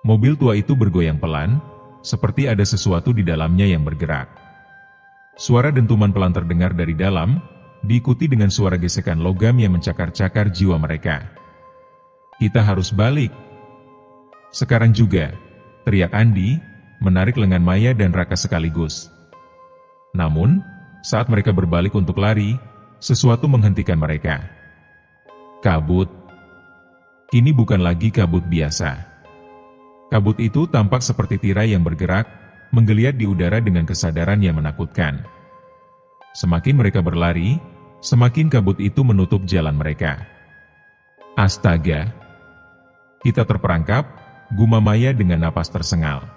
Mobil tua itu bergoyang pelan, seperti ada sesuatu di dalamnya yang bergerak. Suara dentuman pelan terdengar dari dalam, diikuti dengan suara gesekan logam yang mencakar-cakar jiwa mereka. "Kita harus balik. Sekarang juga," teriak Andi, menarik lengan Maya dan Raka sekaligus. Namun, saat mereka berbalik untuk lari, sesuatu menghentikan mereka. Kabut. Kini bukan lagi kabut biasa. Kabut itu tampak seperti tirai yang bergerak, menggeliat di udara dengan kesadaran yang menakutkan. Semakin mereka berlari, semakin kabut itu menutup jalan mereka. "Astaga! Kita terperangkap," gumam Maya dengan napas tersengal.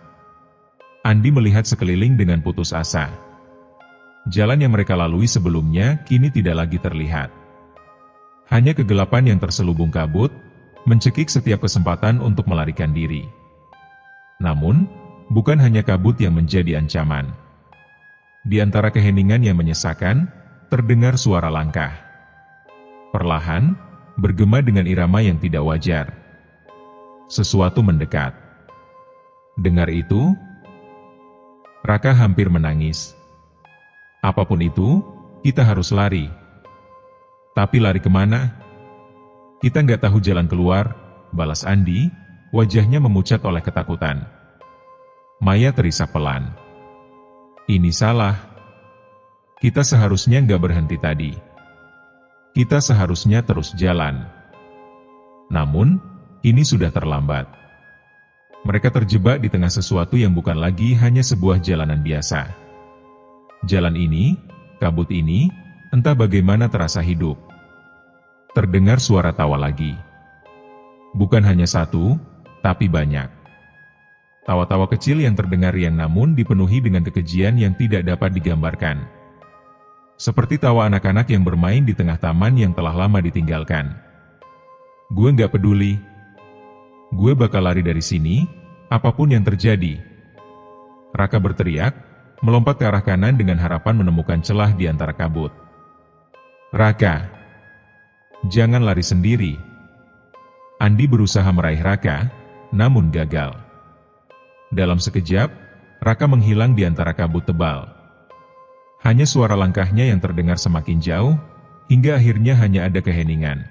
Andi melihat sekeliling dengan putus asa. Jalan yang mereka lalui sebelumnya kini tidak lagi terlihat. Hanya kegelapan yang terselubung kabut, mencekik setiap kesempatan untuk melarikan diri. Namun, bukan hanya kabut yang menjadi ancaman. Di antara keheningan yang menyesakan, terdengar suara langkah. Perlahan, bergema dengan irama yang tidak wajar. Sesuatu mendekat. Dengar itu, Raka hampir menangis. "Apapun itu, kita harus lari." "Tapi lari kemana?" "Kita nggak tahu jalan keluar," balas Andi, wajahnya memucat oleh ketakutan. Maya terisak pelan. "Ini salah. Kita seharusnya nggak berhenti tadi. Kita seharusnya terus jalan." Namun, ini sudah terlambat. Mereka terjebak di tengah sesuatu yang bukan lagi hanya sebuah jalanan biasa. Jalan ini, kabut ini, entah bagaimana terasa hidup. Terdengar suara tawa lagi. Bukan hanya satu, tapi banyak. Tawa-tawa kecil yang terdengar riang namun dipenuhi dengan kekejian yang tidak dapat digambarkan. Seperti tawa anak-anak yang bermain di tengah taman yang telah lama ditinggalkan. Gue nggak peduli. Gue bakal lari dari sini, apapun yang terjadi. Raka berteriak, melompat ke arah kanan dengan harapan menemukan celah di antara kabut. Raka, jangan lari sendiri. Andi berusaha meraih Raka, namun gagal. Dalam sekejap, Raka menghilang di antara kabut tebal. Hanya suara langkahnya yang terdengar semakin jauh, hingga akhirnya hanya ada keheningan.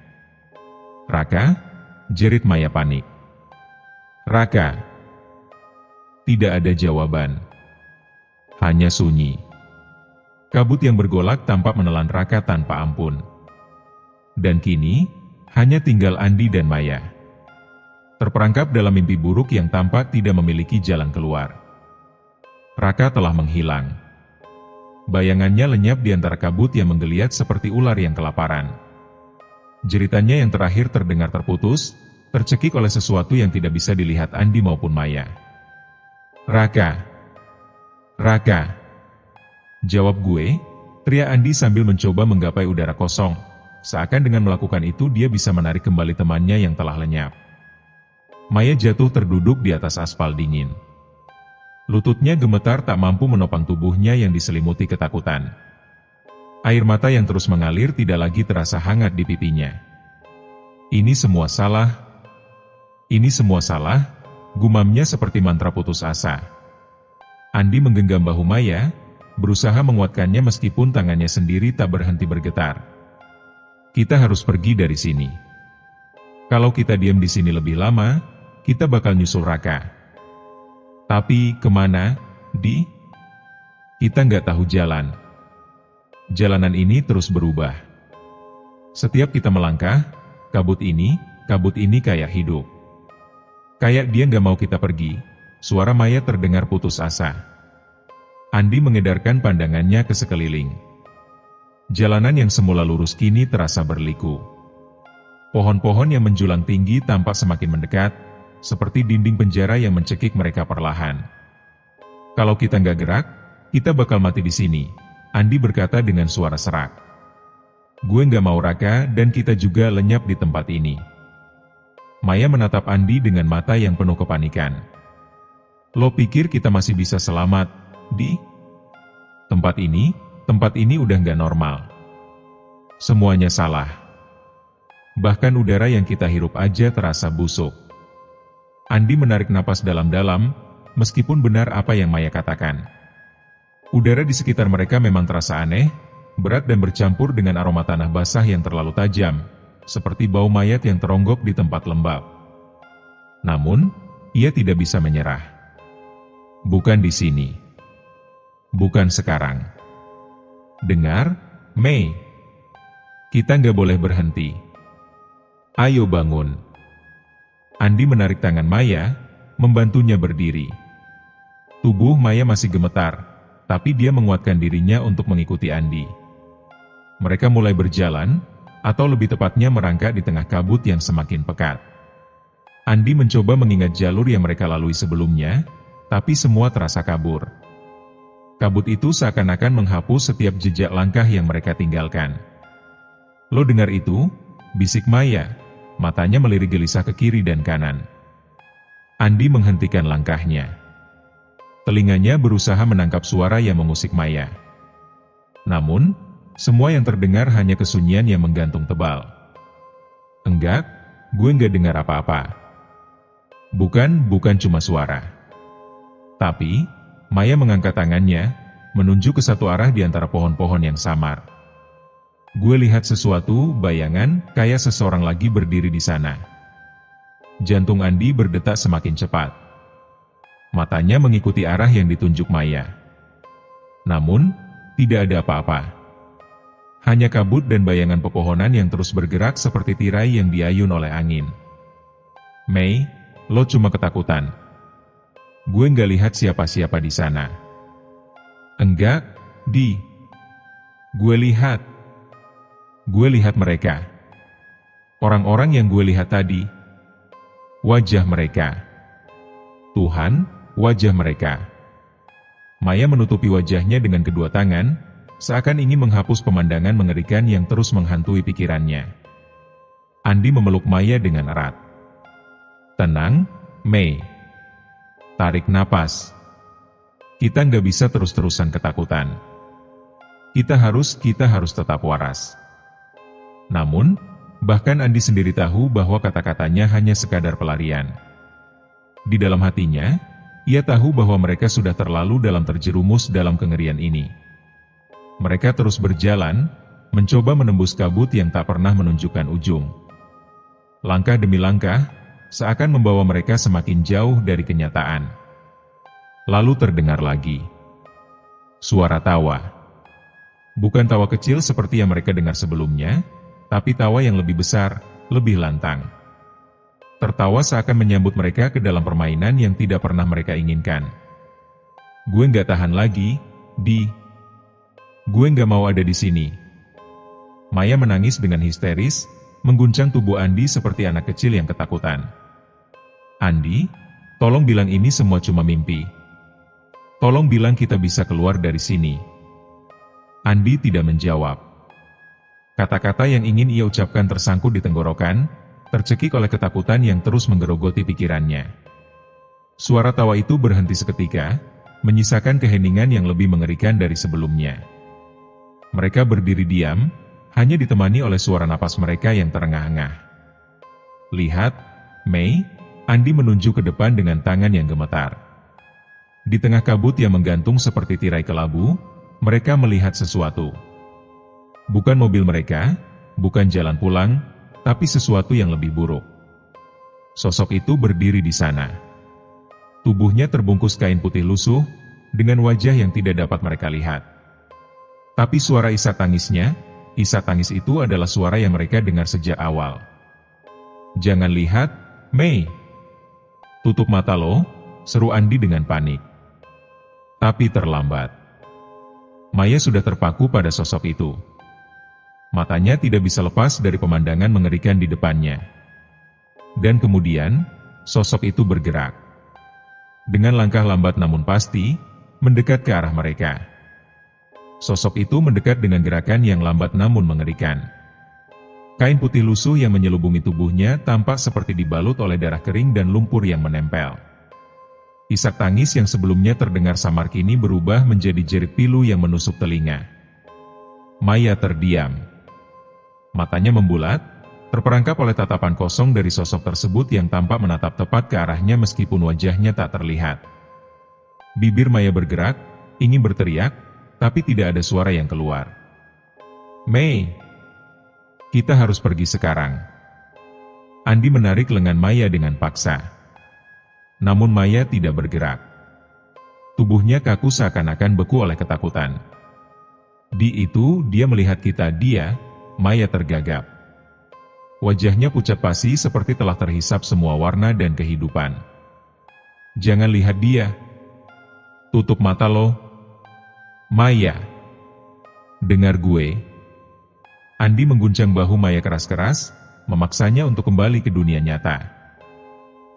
Raka, jerit Maya panik. Raka. Tidak ada jawaban. Hanya sunyi. Kabut yang bergolak tampak menelan Raka tanpa ampun. Dan kini, hanya tinggal Andi dan Maya. Terperangkap dalam mimpi buruk yang tampak tidak memiliki jalan keluar. Raka telah menghilang. Bayangannya lenyap di antara kabut yang menggeliat seperti ular yang kelaparan. Jeritannya yang terakhir terdengar terputus, tercekik oleh sesuatu yang tidak bisa dilihat Andi maupun Maya. Raka. Raka. Jawab gue, teriak Andi sambil mencoba menggapai udara kosong, seakan dengan melakukan itu dia bisa menarik kembali temannya yang telah lenyap. Maya jatuh terduduk di atas aspal dingin. Lututnya gemetar tak mampu menopang tubuhnya yang diselimuti ketakutan. Air mata yang terus mengalir tidak lagi terasa hangat di pipinya. Ini semua salah. Ini semua salah, gumamnya seperti mantra putus asa. Andi menggenggam bahu Maya, berusaha menguatkannya meskipun tangannya sendiri tak berhenti bergetar. Kita harus pergi dari sini. Kalau kita diam di sini lebih lama, kita bakal nyusul Raka. Tapi, kemana, Di? Kita nggak tahu jalan. Jalanan ini terus berubah. Setiap kita melangkah, kabut ini kayak hidup. Kayak dia nggak mau kita pergi. Suara Maya terdengar putus asa. Andi mengedarkan pandangannya ke sekeliling. Jalanan yang semula lurus kini terasa berliku. Pohon-pohon yang menjulang tinggi tampak semakin mendekat, seperti dinding penjara yang mencekik mereka perlahan. Kalau kita nggak gerak, kita bakal mati di sini, Andi berkata dengan suara serak. Gue nggak mau Raka dan kita juga lenyap di tempat ini. Maya menatap Andi dengan mata yang penuh kepanikan. Lo pikir kita masih bisa selamat, Di? Tempat ini udah nggak normal. Semuanya salah. Bahkan udara yang kita hirup aja terasa busuk. Andi menarik napas dalam-dalam, meskipun benar apa yang Maya katakan. Udara di sekitar mereka memang terasa aneh, berat dan bercampur dengan aroma tanah basah yang terlalu tajam, seperti bau mayat yang teronggok di tempat lembab. Namun, ia tidak bisa menyerah. Bukan di sini. Bukan sekarang. Dengar, Mei. Kita nggak boleh berhenti. Ayo bangun. Andi menarik tangan Maya, membantunya berdiri. Tubuh Maya masih gemetar, tapi dia menguatkan dirinya untuk mengikuti Andi. Mereka mulai berjalan, atau lebih tepatnya merangkak di tengah kabut yang semakin pekat. Andi mencoba mengingat jalur yang mereka lalui sebelumnya, tapi semua terasa kabur. Kabut itu seakan-akan menghapus setiap jejak langkah yang mereka tinggalkan. Lo dengar itu? Bisik Maya. Matanya melirik gelisah ke kiri dan kanan. Andi menghentikan langkahnya. Telinganya berusaha menangkap suara yang mengusik Maya. Namun, semua yang terdengar hanya kesunyian yang menggantung tebal. Enggak, gue nggak dengar apa-apa. Bukan cuma suara. Tapi, Maya mengangkat tangannya, menunjuk ke satu arah di antara pohon-pohon yang samar. Gue lihat sesuatu, bayangan, kayak seseorang lagi berdiri di sana. Jantung Andi berdetak semakin cepat. Matanya mengikuti arah yang ditunjuk Maya. Namun, tidak ada apa-apa. Hanya kabut dan bayangan pepohonan yang terus bergerak seperti tirai yang diayun oleh angin. Mei, lo cuma ketakutan. Gue nggak lihat siapa-siapa di sana. Enggak, Di. Gue lihat mereka. Orang-orang yang gue lihat tadi. Wajah mereka. Tuhan, wajah mereka. Maya menutupi wajahnya dengan kedua tangan, seakan ingin menghapus pemandangan mengerikan yang terus menghantui pikirannya. Andi memeluk Maya dengan erat. Tenang, Mei. Tarik napas. Kita nggak bisa terus-terusan ketakutan. Kita harus tetap waras. Namun, bahkan Andi sendiri tahu bahwa kata-katanya hanya sekadar pelarian. Di dalam hatinya, ia tahu bahwa mereka sudah terlalu dalam terjerumus dalam kengerian ini. Mereka terus berjalan, mencoba menembus kabut yang tak pernah menunjukkan ujung. Langkah demi langkah, seakan membawa mereka semakin jauh dari kenyataan. Lalu terdengar lagi suara tawa. Bukan tawa kecil seperti yang mereka dengar sebelumnya, tapi tawa yang lebih besar, lebih lantang. Tertawa seakan menyambut mereka ke dalam permainan yang tidak pernah mereka inginkan. Gue nggak tahan lagi, Gue nggak mau ada di sini. Maya menangis dengan histeris, mengguncang tubuh Andi seperti anak kecil yang ketakutan. Andi, tolong bilang ini semua cuma mimpi. Tolong bilang kita bisa keluar dari sini. Andi tidak menjawab. Kata-kata yang ingin ia ucapkan tersangkut di tenggorokan, tercekik oleh ketakutan yang terus menggerogoti pikirannya. Suara tawa itu berhenti seketika, menyisakan keheningan yang lebih mengerikan dari sebelumnya. Mereka berdiri diam, hanya ditemani oleh suara napas mereka yang terengah-engah. Lihat, Mei, Andi menunjuk ke depan dengan tangan yang gemetar. Di tengah kabut yang menggantung seperti tirai kelabu, mereka melihat sesuatu. Bukan mobil mereka, bukan jalan pulang, tapi sesuatu yang lebih buruk. Sosok itu berdiri di sana. Tubuhnya terbungkus kain putih lusuh, dengan wajah yang tidak dapat mereka lihat. Tapi suara isak tangis itu adalah suara yang mereka dengar sejak awal. Jangan lihat, Mei. Tutup mata lo, seru Andi dengan panik. Tapi terlambat. Maya sudah terpaku pada sosok itu. Matanya tidak bisa lepas dari pemandangan mengerikan di depannya. Dan kemudian, sosok itu bergerak. Dengan langkah lambat namun pasti, mendekat ke arah mereka. Sosok itu mendekat dengan gerakan yang lambat namun mengerikan. Kain putih lusuh yang menyelubungi tubuhnya tampak seperti dibalut oleh darah kering dan lumpur yang menempel. Isak tangis yang sebelumnya terdengar samar kini berubah menjadi jerit pilu yang menusuk telinga. Maya terdiam. Matanya membulat, terperangkap oleh tatapan kosong dari sosok tersebut yang tampak menatap tepat ke arahnya meskipun wajahnya tak terlihat. Bibir Maya bergerak, ingin berteriak, tapi tidak ada suara yang keluar. Mei, kita harus pergi sekarang. Andi menarik lengan Maya dengan paksa. Namun Maya tidak bergerak. Tubuhnya kaku seakan-akan beku oleh ketakutan. Di itu dia melihat kita, Maya tergagap. Wajahnya pucat pasi seperti telah terhisap semua warna dan kehidupan. Jangan lihat dia. Tutup mata lo. Maya. Dengar gue. Andi mengguncang bahu Maya keras-keras, memaksanya untuk kembali ke dunia nyata.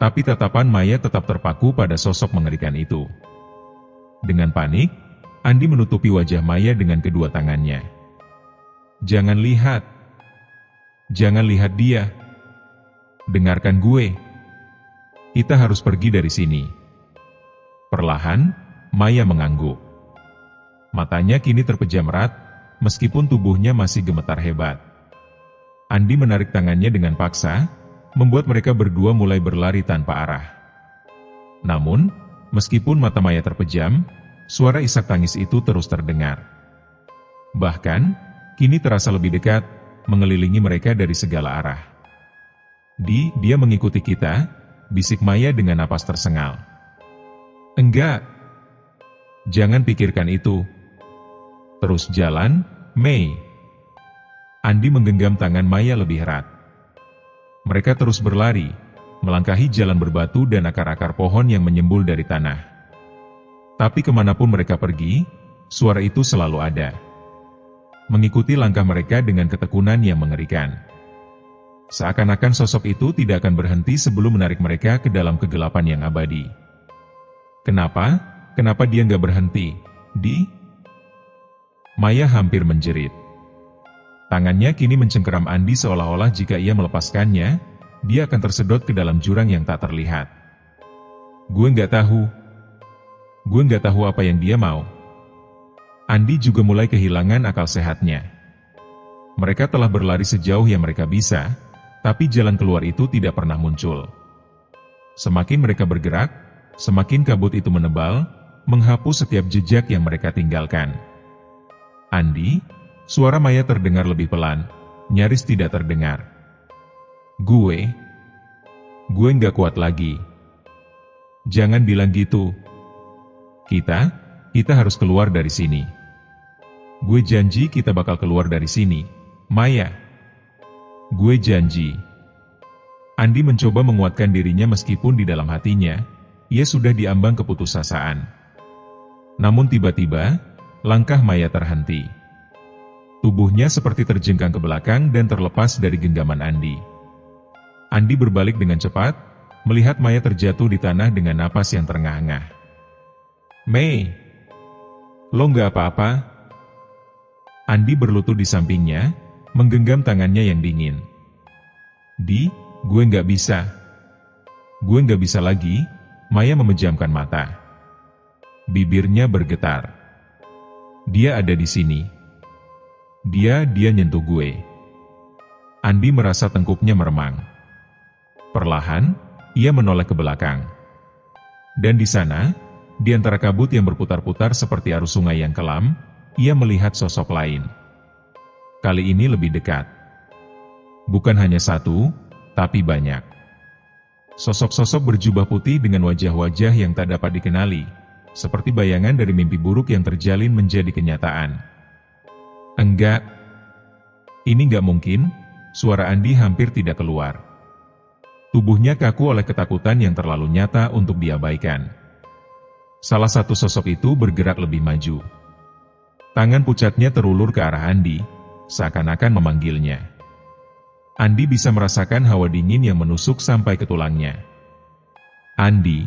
Tapi tatapan Maya tetap terpaku pada sosok mengerikan itu. Dengan panik, Andi menutupi wajah Maya dengan kedua tangannya. Jangan lihat. Jangan lihat dia. Dengarkan gue. Kita harus pergi dari sini. Perlahan, Maya mengangguk. Matanya kini terpejam erat, meskipun tubuhnya masih gemetar hebat. Andi menarik tangannya dengan paksa, membuat mereka berdua mulai berlari tanpa arah. Namun, meskipun mata Maya terpejam, suara isak tangis itu terus terdengar. Bahkan, kini terasa lebih dekat, mengelilingi mereka dari segala arah. Dia mengikuti kita, bisik Maya dengan napas tersengal. Enggak. Jangan pikirkan itu. Terus jalan, Mei. Andi menggenggam tangan Maya lebih erat. Mereka terus berlari, melangkahi jalan berbatu dan akar-akar pohon yang menyembul dari tanah. Tapi kemanapun mereka pergi, suara itu selalu ada. Mengikuti langkah mereka dengan ketekunan yang mengerikan. Seakan-akan sosok itu tidak akan berhenti sebelum menarik mereka ke dalam kegelapan yang abadi. Kenapa? Kenapa dia nggak berhenti? Maya hampir menjerit. Tangannya kini mencengkeram Andi seolah-olah jika ia melepaskannya, dia akan tersedot ke dalam jurang yang tak terlihat. Gue nggak tahu apa yang dia mau. Andi juga mulai kehilangan akal sehatnya. Mereka telah berlari sejauh yang mereka bisa, tapi jalan keluar itu tidak pernah muncul. Semakin mereka bergerak, semakin kabut itu menebal, menghapus setiap jejak yang mereka tinggalkan. Andi, suara Maya terdengar lebih pelan, nyaris tidak terdengar. Gue nggak kuat lagi. Jangan bilang gitu. Kita harus keluar dari sini. Gue janji kita bakal keluar dari sini, Maya. Gue janji. Andi mencoba menguatkan dirinya meskipun di dalam hatinya, ia sudah diambang keputusasaan. Namun tiba-tiba, langkah Maya terhenti. Tubuhnya seperti terjengkang ke belakang dan terlepas dari genggaman Andi. Andi berbalik dengan cepat, melihat Maya terjatuh di tanah dengan napas yang terengah-engah. Mei, lo nggak apa-apa? Andi berlutut di sampingnya, menggenggam tangannya yang dingin. Gue nggak bisa. Gue nggak bisa lagi. Maya memejamkan mata. Bibirnya bergetar. Dia ada di sini. Dia nyentuh gue. Andi merasa tengkuknya meremang. Perlahan, ia menoleh ke belakang. Dan di sana, di antara kabut yang berputar-putar seperti arus sungai yang kelam, ia melihat sosok lain. Kali ini lebih dekat. Bukan hanya satu, tapi banyak. Sosok-sosok berjubah putih dengan wajah-wajah yang tak dapat dikenali, seperti bayangan dari mimpi buruk yang terjalin menjadi kenyataan. Enggak. Ini enggak mungkin, suara Andi hampir tidak keluar. Tubuhnya kaku oleh ketakutan yang terlalu nyata untuk diabaikan. Salah satu sosok itu bergerak lebih maju. Tangan pucatnya terulur ke arah Andi, seakan-akan memanggilnya. Andi bisa merasakan hawa dingin yang menusuk sampai ke tulangnya. Andi,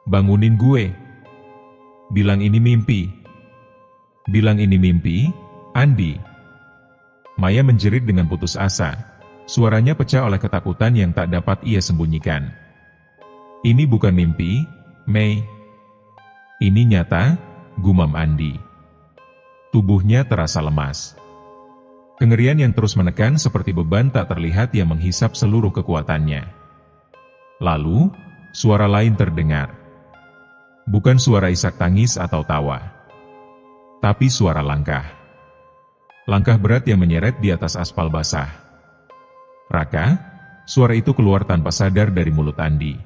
bangunin gue. Bilang ini mimpi. Andi. Maya menjerit dengan putus asa. Suaranya pecah oleh ketakutan yang tak dapat ia sembunyikan. Ini bukan mimpi, Mei. Ini nyata, gumam Andi. Tubuhnya terasa lemas. Kengerian yang terus menekan seperti beban tak terlihat yang menghisap seluruh kekuatannya. Lalu, suara lain terdengar. Bukan suara isak tangis atau tawa. Tapi suara langkah. Langkah berat yang menyeret di atas aspal basah. Raka, suara itu keluar tanpa sadar dari mulut Andi.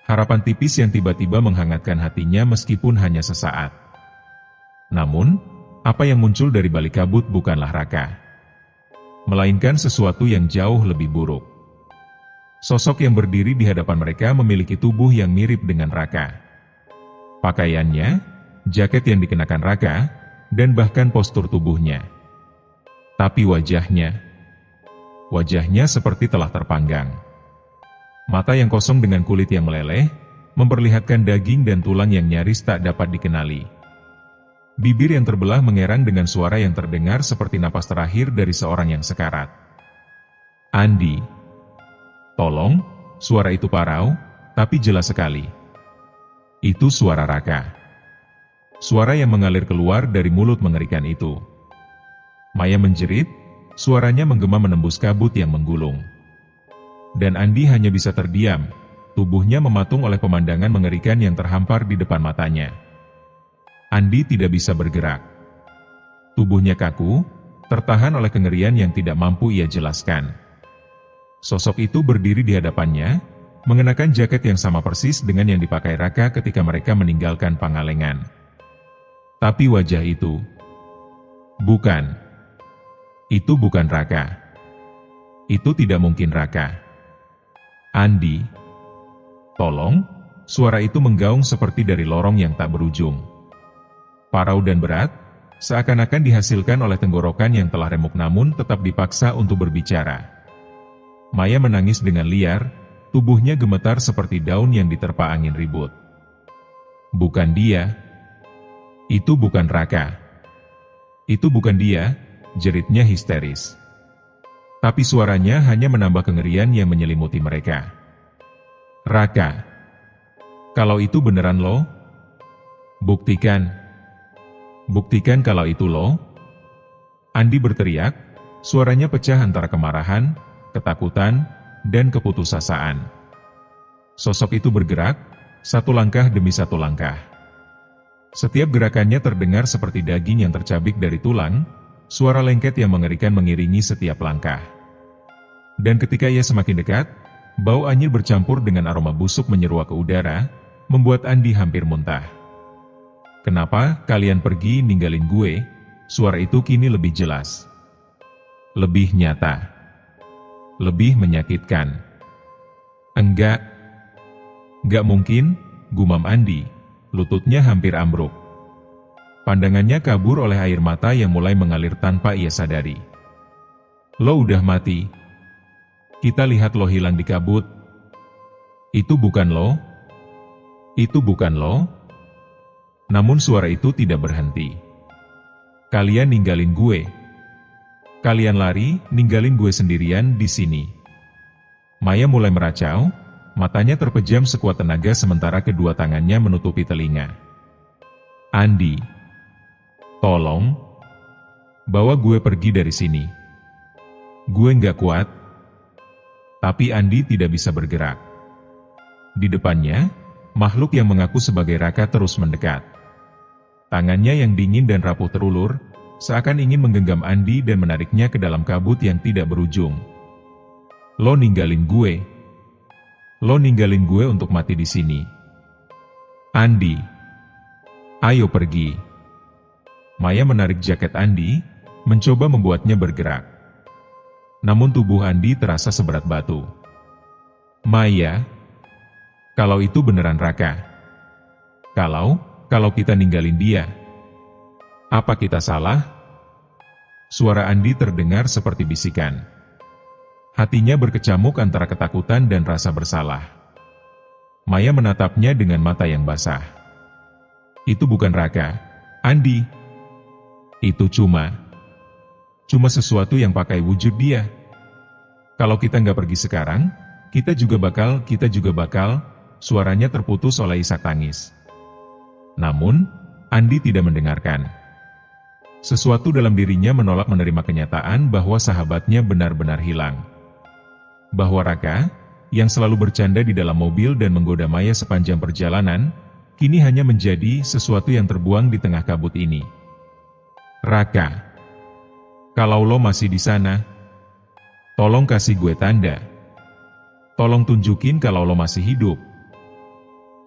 Harapan tipis yang tiba-tiba menghangatkan hatinya meskipun hanya sesaat. Namun, apa yang muncul dari balik kabut bukanlah Raka. Melainkan sesuatu yang jauh lebih buruk. Sosok yang berdiri di hadapan mereka memiliki tubuh yang mirip dengan Raka. Pakaiannya, jaket yang dikenakan Raka, dan bahkan postur tubuhnya. Tapi wajahnya seperti telah terpanggang. Mata yang kosong dengan kulit yang meleleh, memperlihatkan daging dan tulang yang nyaris tak dapat dikenali. Bibir yang terbelah mengerang dengan suara yang terdengar seperti napas terakhir dari seorang yang sekarat. Andi. Tolong, suara itu parau, tapi jelas sekali. Itu suara Raka. Suara yang mengalir keluar dari mulut mengerikan itu. Maya menjerit, suaranya menggema menembus kabut yang menggulung. Dan Andi hanya bisa terdiam, tubuhnya mematung oleh pemandangan mengerikan yang terhampar di depan matanya. Andi tidak bisa bergerak. Tubuhnya kaku, tertahan oleh kengerian yang tidak mampu ia jelaskan. Sosok itu berdiri di hadapannya, mengenakan jaket yang sama persis dengan yang dipakai Raka ketika mereka meninggalkan Pangalengan. Tapi wajah itu bukan Raka. Itu tidak mungkin Raka. Andi, tolong, suara itu menggaung seperti dari lorong yang tak berujung. Parau dan berat, seakan-akan dihasilkan oleh tenggorokan yang telah remuk namun tetap dipaksa untuk berbicara. Maya menangis dengan liar, tubuhnya gemetar seperti daun yang diterpa angin ribut. Bukan dia. Itu bukan Raka. Itu bukan dia, jeritnya histeris. Tapi suaranya hanya menambah kengerian yang menyelimuti mereka. Raka. Kalau itu beneran lo? Buktikan. Buktikan kalau itu lo. Andi berteriak, suaranya pecah antara kemarahan, ketakutan, dan keputusasaan. Sosok itu bergerak, satu langkah demi satu langkah. Setiap gerakannya terdengar seperti daging yang tercabik dari tulang, suara lengket yang mengerikan mengiringi setiap langkah. Dan ketika ia semakin dekat, bau anyir bercampur dengan aroma busuk menyeruak ke udara, membuat Andi hampir muntah. Kenapa kalian pergi ninggalin gue? Suara itu kini lebih jelas. Lebih nyata. Lebih menyakitkan. Enggak. Enggak mungkin, gumam Andi. Lututnya hampir ambruk. Pandangannya kabur oleh air mata yang mulai mengalir tanpa ia sadari. Lo udah mati. Kita lihat lo hilang di kabut. Itu bukan lo. Itu bukan lo. Namun suara itu tidak berhenti. Kalian ninggalin gue. Kalian lari, ninggalin gue sendirian di sini. Maya mulai meracau. Matanya terpejam sekuat tenaga sementara kedua tangannya menutupi telinga. Andi. Tolong. Bawa gue pergi dari sini. Gue nggak kuat. Tapi Andi tidak bisa bergerak. Di depannya, makhluk yang mengaku sebagai Raka terus mendekat. Tangannya yang dingin dan rapuh terulur, seakan ingin menggenggam Andi dan menariknya ke dalam kabut yang tidak berujung. Lo ninggalin gue. Lo ninggalin gue untuk mati di sini. Andi. Ayo pergi. Maya menarik jaket Andi, mencoba membuatnya bergerak. Namun tubuh Andi terasa seberat batu. Maya. Kalau itu beneran Raka. Kalau kita ninggalin dia. Apa kita salah? Suara Andi terdengar seperti bisikan. Hatinya berkecamuk antara ketakutan dan rasa bersalah. Maya menatapnya dengan mata yang basah. Itu bukan Raka, Andi. Itu cuma sesuatu yang pakai wujud dia. Kalau kita nggak pergi sekarang, kita juga bakal, suaranya terputus oleh isak tangis. Namun, Andi tidak mendengarkan. Sesuatu dalam dirinya menolak menerima kenyataan bahwa sahabatnya benar-benar hilang. Bahwa Raka, yang selalu bercanda di dalam mobil dan menggoda Maya sepanjang perjalanan, kini hanya menjadi sesuatu yang terbuang di tengah kabut ini. Raka, kalau lo masih di sana, tolong kasih gue tanda. Tolong tunjukin kalau lo masih hidup.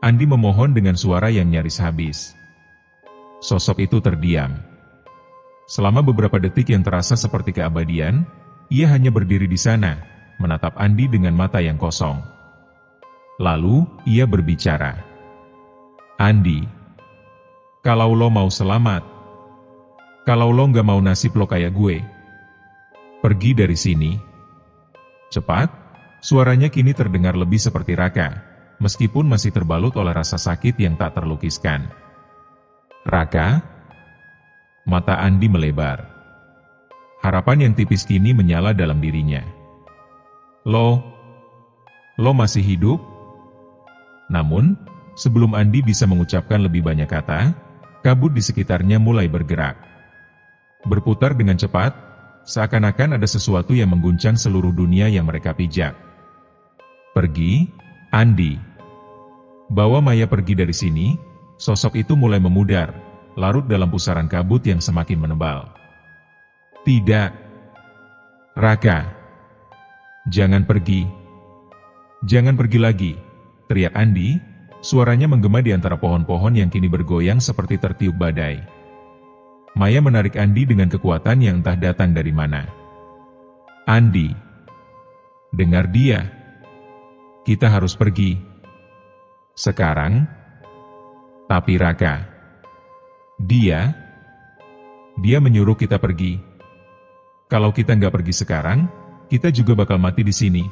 Andi memohon dengan suara yang nyaris habis. Sosok itu terdiam. Selama beberapa detik yang terasa seperti keabadian, ia hanya berdiri di sana, menatap Andi dengan mata yang kosong. Lalu, ia berbicara. Andi, kalau lo mau selamat, kalau lo nggak mau nasib lo kayak gue, pergi dari sini. Cepat, suaranya kini terdengar lebih seperti Raka, meskipun masih terbalut oleh rasa sakit yang tak terlukiskan. Raka? Mata Andi melebar. Harapan yang tipis kini menyala dalam dirinya. Lo masih hidup? Namun, sebelum Andi bisa mengucapkan lebih banyak kata, kabut di sekitarnya mulai bergerak. Berputar dengan cepat, seakan-akan ada sesuatu yang mengguncang seluruh dunia yang mereka pijak. Pergi, Andi. Bawa Maya pergi dari sini. Sosok itu mulai memudar, larut dalam pusaran kabut yang semakin menebal. Tidak. Raka. Jangan pergi. Jangan pergi lagi, teriak Andi, suaranya menggema di antara pohon-pohon yang kini bergoyang seperti tertiup badai. Maya menarik Andi dengan kekuatan yang entah datang dari mana. Andi. Dengar dia. Kita harus pergi. Sekarang. Tapi Raka. Dia menyuruh kita pergi. Kalau kita nggak pergi sekarang, kita juga bakal mati di sini.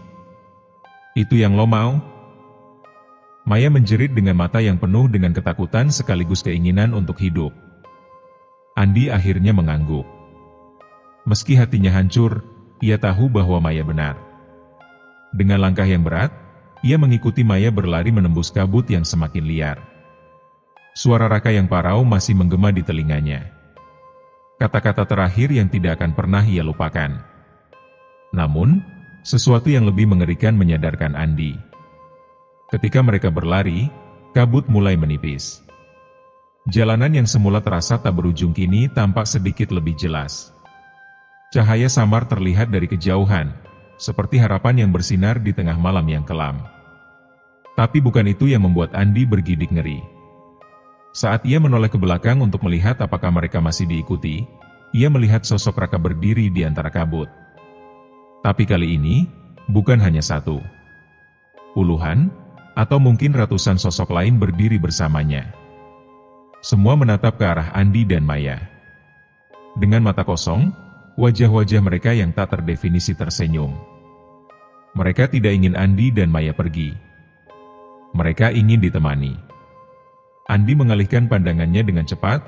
Itu yang lo mau? Maya menjerit dengan mata yang penuh dengan ketakutan sekaligus keinginan untuk hidup. Andi akhirnya mengangguk. Meski hatinya hancur, ia tahu bahwa Maya benar. Dengan langkah yang berat, ia mengikuti Maya berlari menembus kabut yang semakin liar. Suara Raka yang parau masih menggema di telinganya. Kata-kata terakhir yang tidak akan pernah ia lupakan. Namun, sesuatu yang lebih mengerikan menyadarkan Andi. Ketika mereka berlari, kabut mulai menipis. Jalanan yang semula terasa tak berujung kini tampak sedikit lebih jelas. Cahaya samar terlihat dari kejauhan, seperti harapan yang bersinar di tengah malam yang kelam. Tapi bukan itu yang membuat Andi bergidik ngeri. Saat ia menoleh ke belakang untuk melihat apakah mereka masih diikuti, ia melihat sosok Raka berdiri di antara kabut. Tapi kali ini, bukan hanya satu. Puluhan, atau mungkin ratusan sosok lain berdiri bersamanya. Semua menatap ke arah Andi dan Maya. Dengan mata kosong, wajah-wajah mereka yang tak terdefinisi tersenyum. Mereka tidak ingin Andi dan Maya pergi. Mereka ingin ditemani. Andi mengalihkan pandangannya dengan cepat,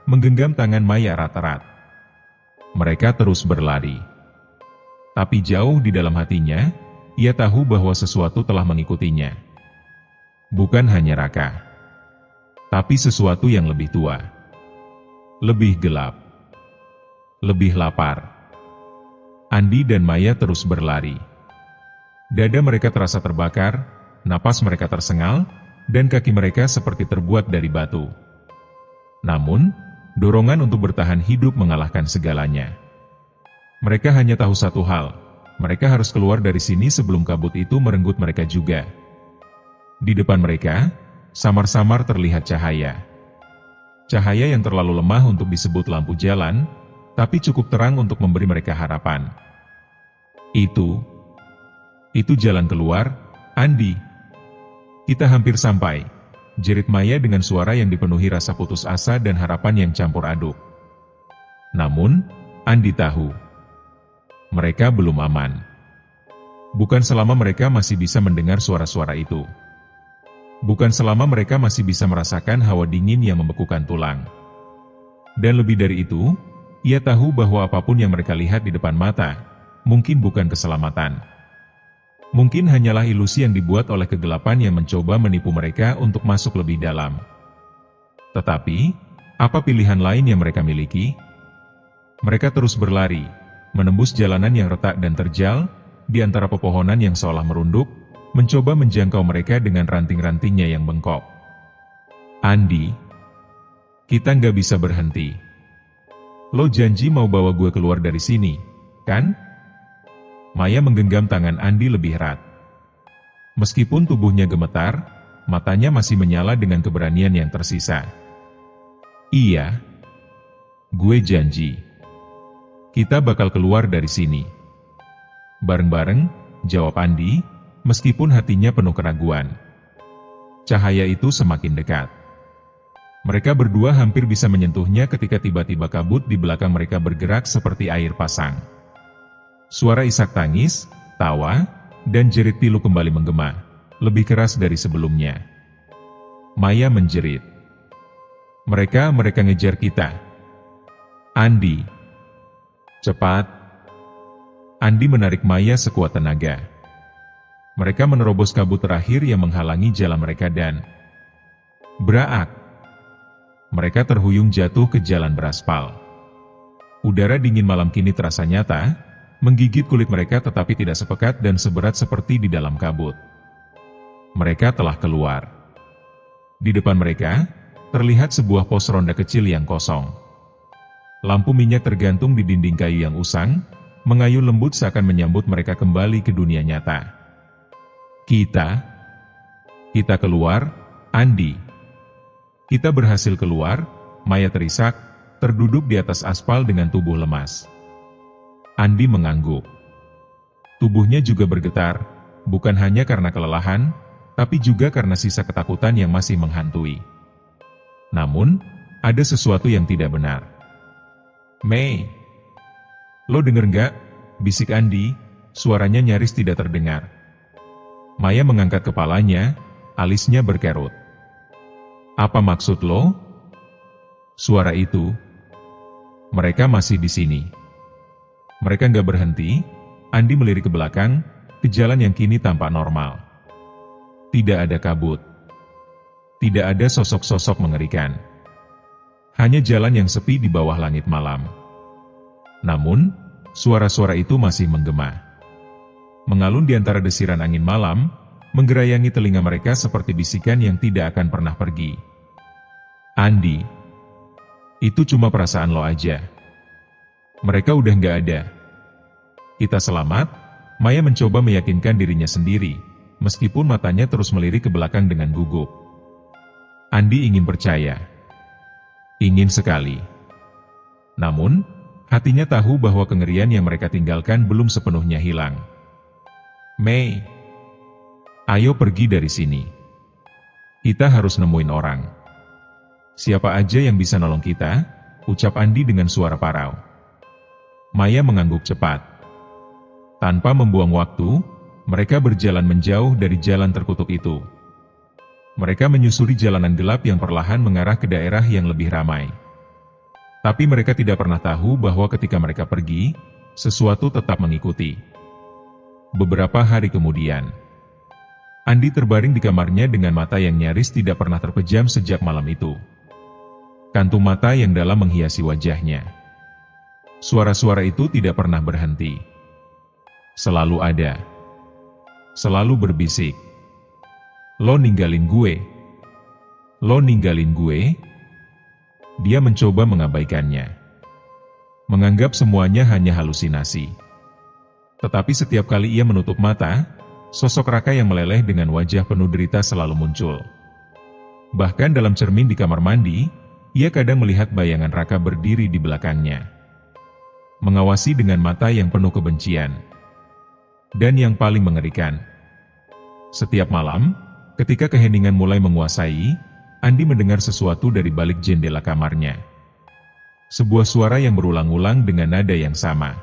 menggenggam tangan Maya erat-erat. Mereka terus berlari. Tapi jauh di dalam hatinya, ia tahu bahwa sesuatu telah mengikutinya. Bukan hanya Raka, tapi sesuatu yang lebih tua, lebih gelap, lebih lapar. Andi dan Maya terus berlari. Dada mereka terasa terbakar, napas mereka tersengal, dan kaki mereka seperti terbuat dari batu. Namun, dorongan untuk bertahan hidup mengalahkan segalanya. Mereka hanya tahu satu hal, mereka harus keluar dari sini sebelum kabut itu merenggut mereka juga. Di depan mereka, samar-samar terlihat cahaya. Cahaya yang terlalu lemah untuk disebut lampu jalan, tapi cukup terang untuk memberi mereka harapan. Itu jalan keluar, Andi. Kita hampir sampai, jerit Maya dengan suara yang dipenuhi rasa putus asa dan harapan yang campur aduk. Namun, Andi tahu, mereka belum aman. Bukan selama mereka masih bisa mendengar suara-suara itu. Bukan selama mereka masih bisa merasakan hawa dingin yang membekukan tulang. Dan lebih dari itu, ia tahu bahwa apapun yang mereka lihat di depan mata, mungkin bukan keselamatan. Mungkin hanyalah ilusi yang dibuat oleh kegelapan yang mencoba menipu mereka untuk masuk lebih dalam. Tetapi, apa pilihan lain yang mereka miliki? Mereka terus berlari, menembus jalanan yang retak dan terjal, di antara pepohonan yang seolah merunduk, mencoba menjangkau mereka dengan ranting-rantingnya yang bengkok. Andi, kita nggak bisa berhenti. Lo janji mau bawa gue keluar dari sini, kan? Maya menggenggam tangan Andi lebih erat. Meskipun tubuhnya gemetar, matanya masih menyala dengan keberanian yang tersisa. Iya, gue janji. Kita bakal keluar dari sini. Bareng-bareng, jawab Andi, meskipun hatinya penuh keraguan. Cahaya itu semakin dekat. Mereka berdua hampir bisa menyentuhnya ketika tiba-tiba kabut di belakang mereka bergerak seperti air pasang. Suara isak tangis, tawa, dan jerit pilu kembali menggema, lebih keras dari sebelumnya. Maya menjerit. Mereka ngejar kita. Andi. Cepat. Andi menarik Maya sekuat tenaga. Mereka menerobos kabut terakhir yang menghalangi jalan mereka dan braak. Mereka terhuyung jatuh ke jalan beraspal. Udara dingin malam kini terasa nyata, menggigit kulit mereka tetapi tidak sepekat dan seberat seperti di dalam kabut. Mereka telah keluar. Di depan mereka, terlihat sebuah pos ronda kecil yang kosong. Lampu minyak tergantung di dinding kayu yang usang, mengayun lembut seakan menyambut mereka kembali ke dunia nyata. Kita keluar, Andi. Kita berhasil keluar, Maya terisak, terduduk di atas aspal dengan tubuh lemas. Andi mengangguk. Tubuhnya juga bergetar, bukan hanya karena kelelahan, tapi juga karena sisa ketakutan yang masih menghantui. Namun, ada sesuatu yang tidak benar. Mei, lo denger nggak? Bisik Andi, suaranya nyaris tidak terdengar. Maya mengangkat kepalanya, alisnya berkerut. Apa maksud lo? Suara itu. Mereka masih di sini. Mereka nggak berhenti. Andi melirik ke belakang, ke jalan yang kini tampak normal. Tidak ada kabut. Tidak ada sosok-sosok mengerikan. Hanya jalan yang sepi di bawah langit malam. Namun, suara-suara itu masih menggema. Mengalun di antara desiran angin malam, menggerayangi telinga mereka seperti bisikan yang tidak akan pernah pergi. Andi, itu cuma perasaan lo aja. Mereka udah nggak ada. Kita selamat, Maya mencoba meyakinkan dirinya sendiri, meskipun matanya terus melirik ke belakang dengan gugup. Andi ingin percaya. Ingin sekali. Namun, hatinya tahu bahwa kengerian yang mereka tinggalkan belum sepenuhnya hilang. Mei, ayo pergi dari sini. Kita harus nemuin orang. Siapa aja yang bisa nolong kita, ucap Andi dengan suara parau. Maya mengangguk cepat. Tanpa membuang waktu, mereka berjalan menjauh dari jalan terkutuk itu. Mereka menyusuri jalanan gelap yang perlahan mengarah ke daerah yang lebih ramai. Tapi mereka tidak pernah tahu bahwa ketika mereka pergi, sesuatu tetap mengikuti. Beberapa hari kemudian, Andi terbaring di kamarnya dengan mata yang nyaris tidak pernah terpejam sejak malam itu. Kantung mata yang dalam menghiasi wajahnya. Suara-suara itu tidak pernah berhenti. Selalu ada. Selalu berbisik. Lo ninggalin gue. Lo ninggalin gue. Dia mencoba mengabaikannya. Menganggap semuanya hanya halusinasi. Tetapi setiap kali ia menutup mata, sosok Raka yang meleleh dengan wajah penuh derita selalu muncul. Bahkan dalam cermin di kamar mandi, ia kadang melihat bayangan Raka berdiri di belakangnya. Mengawasi dengan mata yang penuh kebencian. Dan yang paling mengerikan, setiap malam, ketika keheningan mulai menguasai, Andi mendengar sesuatu dari balik jendela kamarnya. Sebuah suara yang berulang-ulang dengan nada yang sama.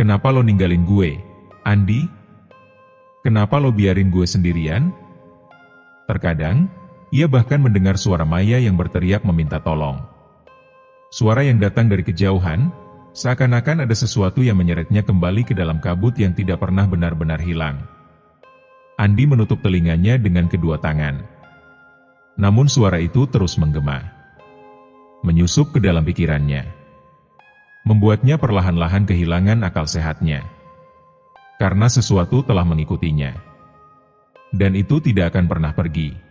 Kenapa lo ninggalin gue, Andi? Kenapa lo biarin gue sendirian? Terkadang, ia bahkan mendengar suara Maya yang berteriak meminta tolong. Suara yang datang dari kejauhan, seakan-akan ada sesuatu yang menyeretnya kembali ke dalam kabut yang tidak pernah benar-benar hilang. Andi menutup telinganya dengan kedua tangan. Namun suara itu terus menggema. Menyusup ke dalam pikirannya. Membuatnya perlahan-lahan kehilangan akal sehatnya. Karena sesuatu telah mengikutinya. Dan itu tidak akan pernah pergi.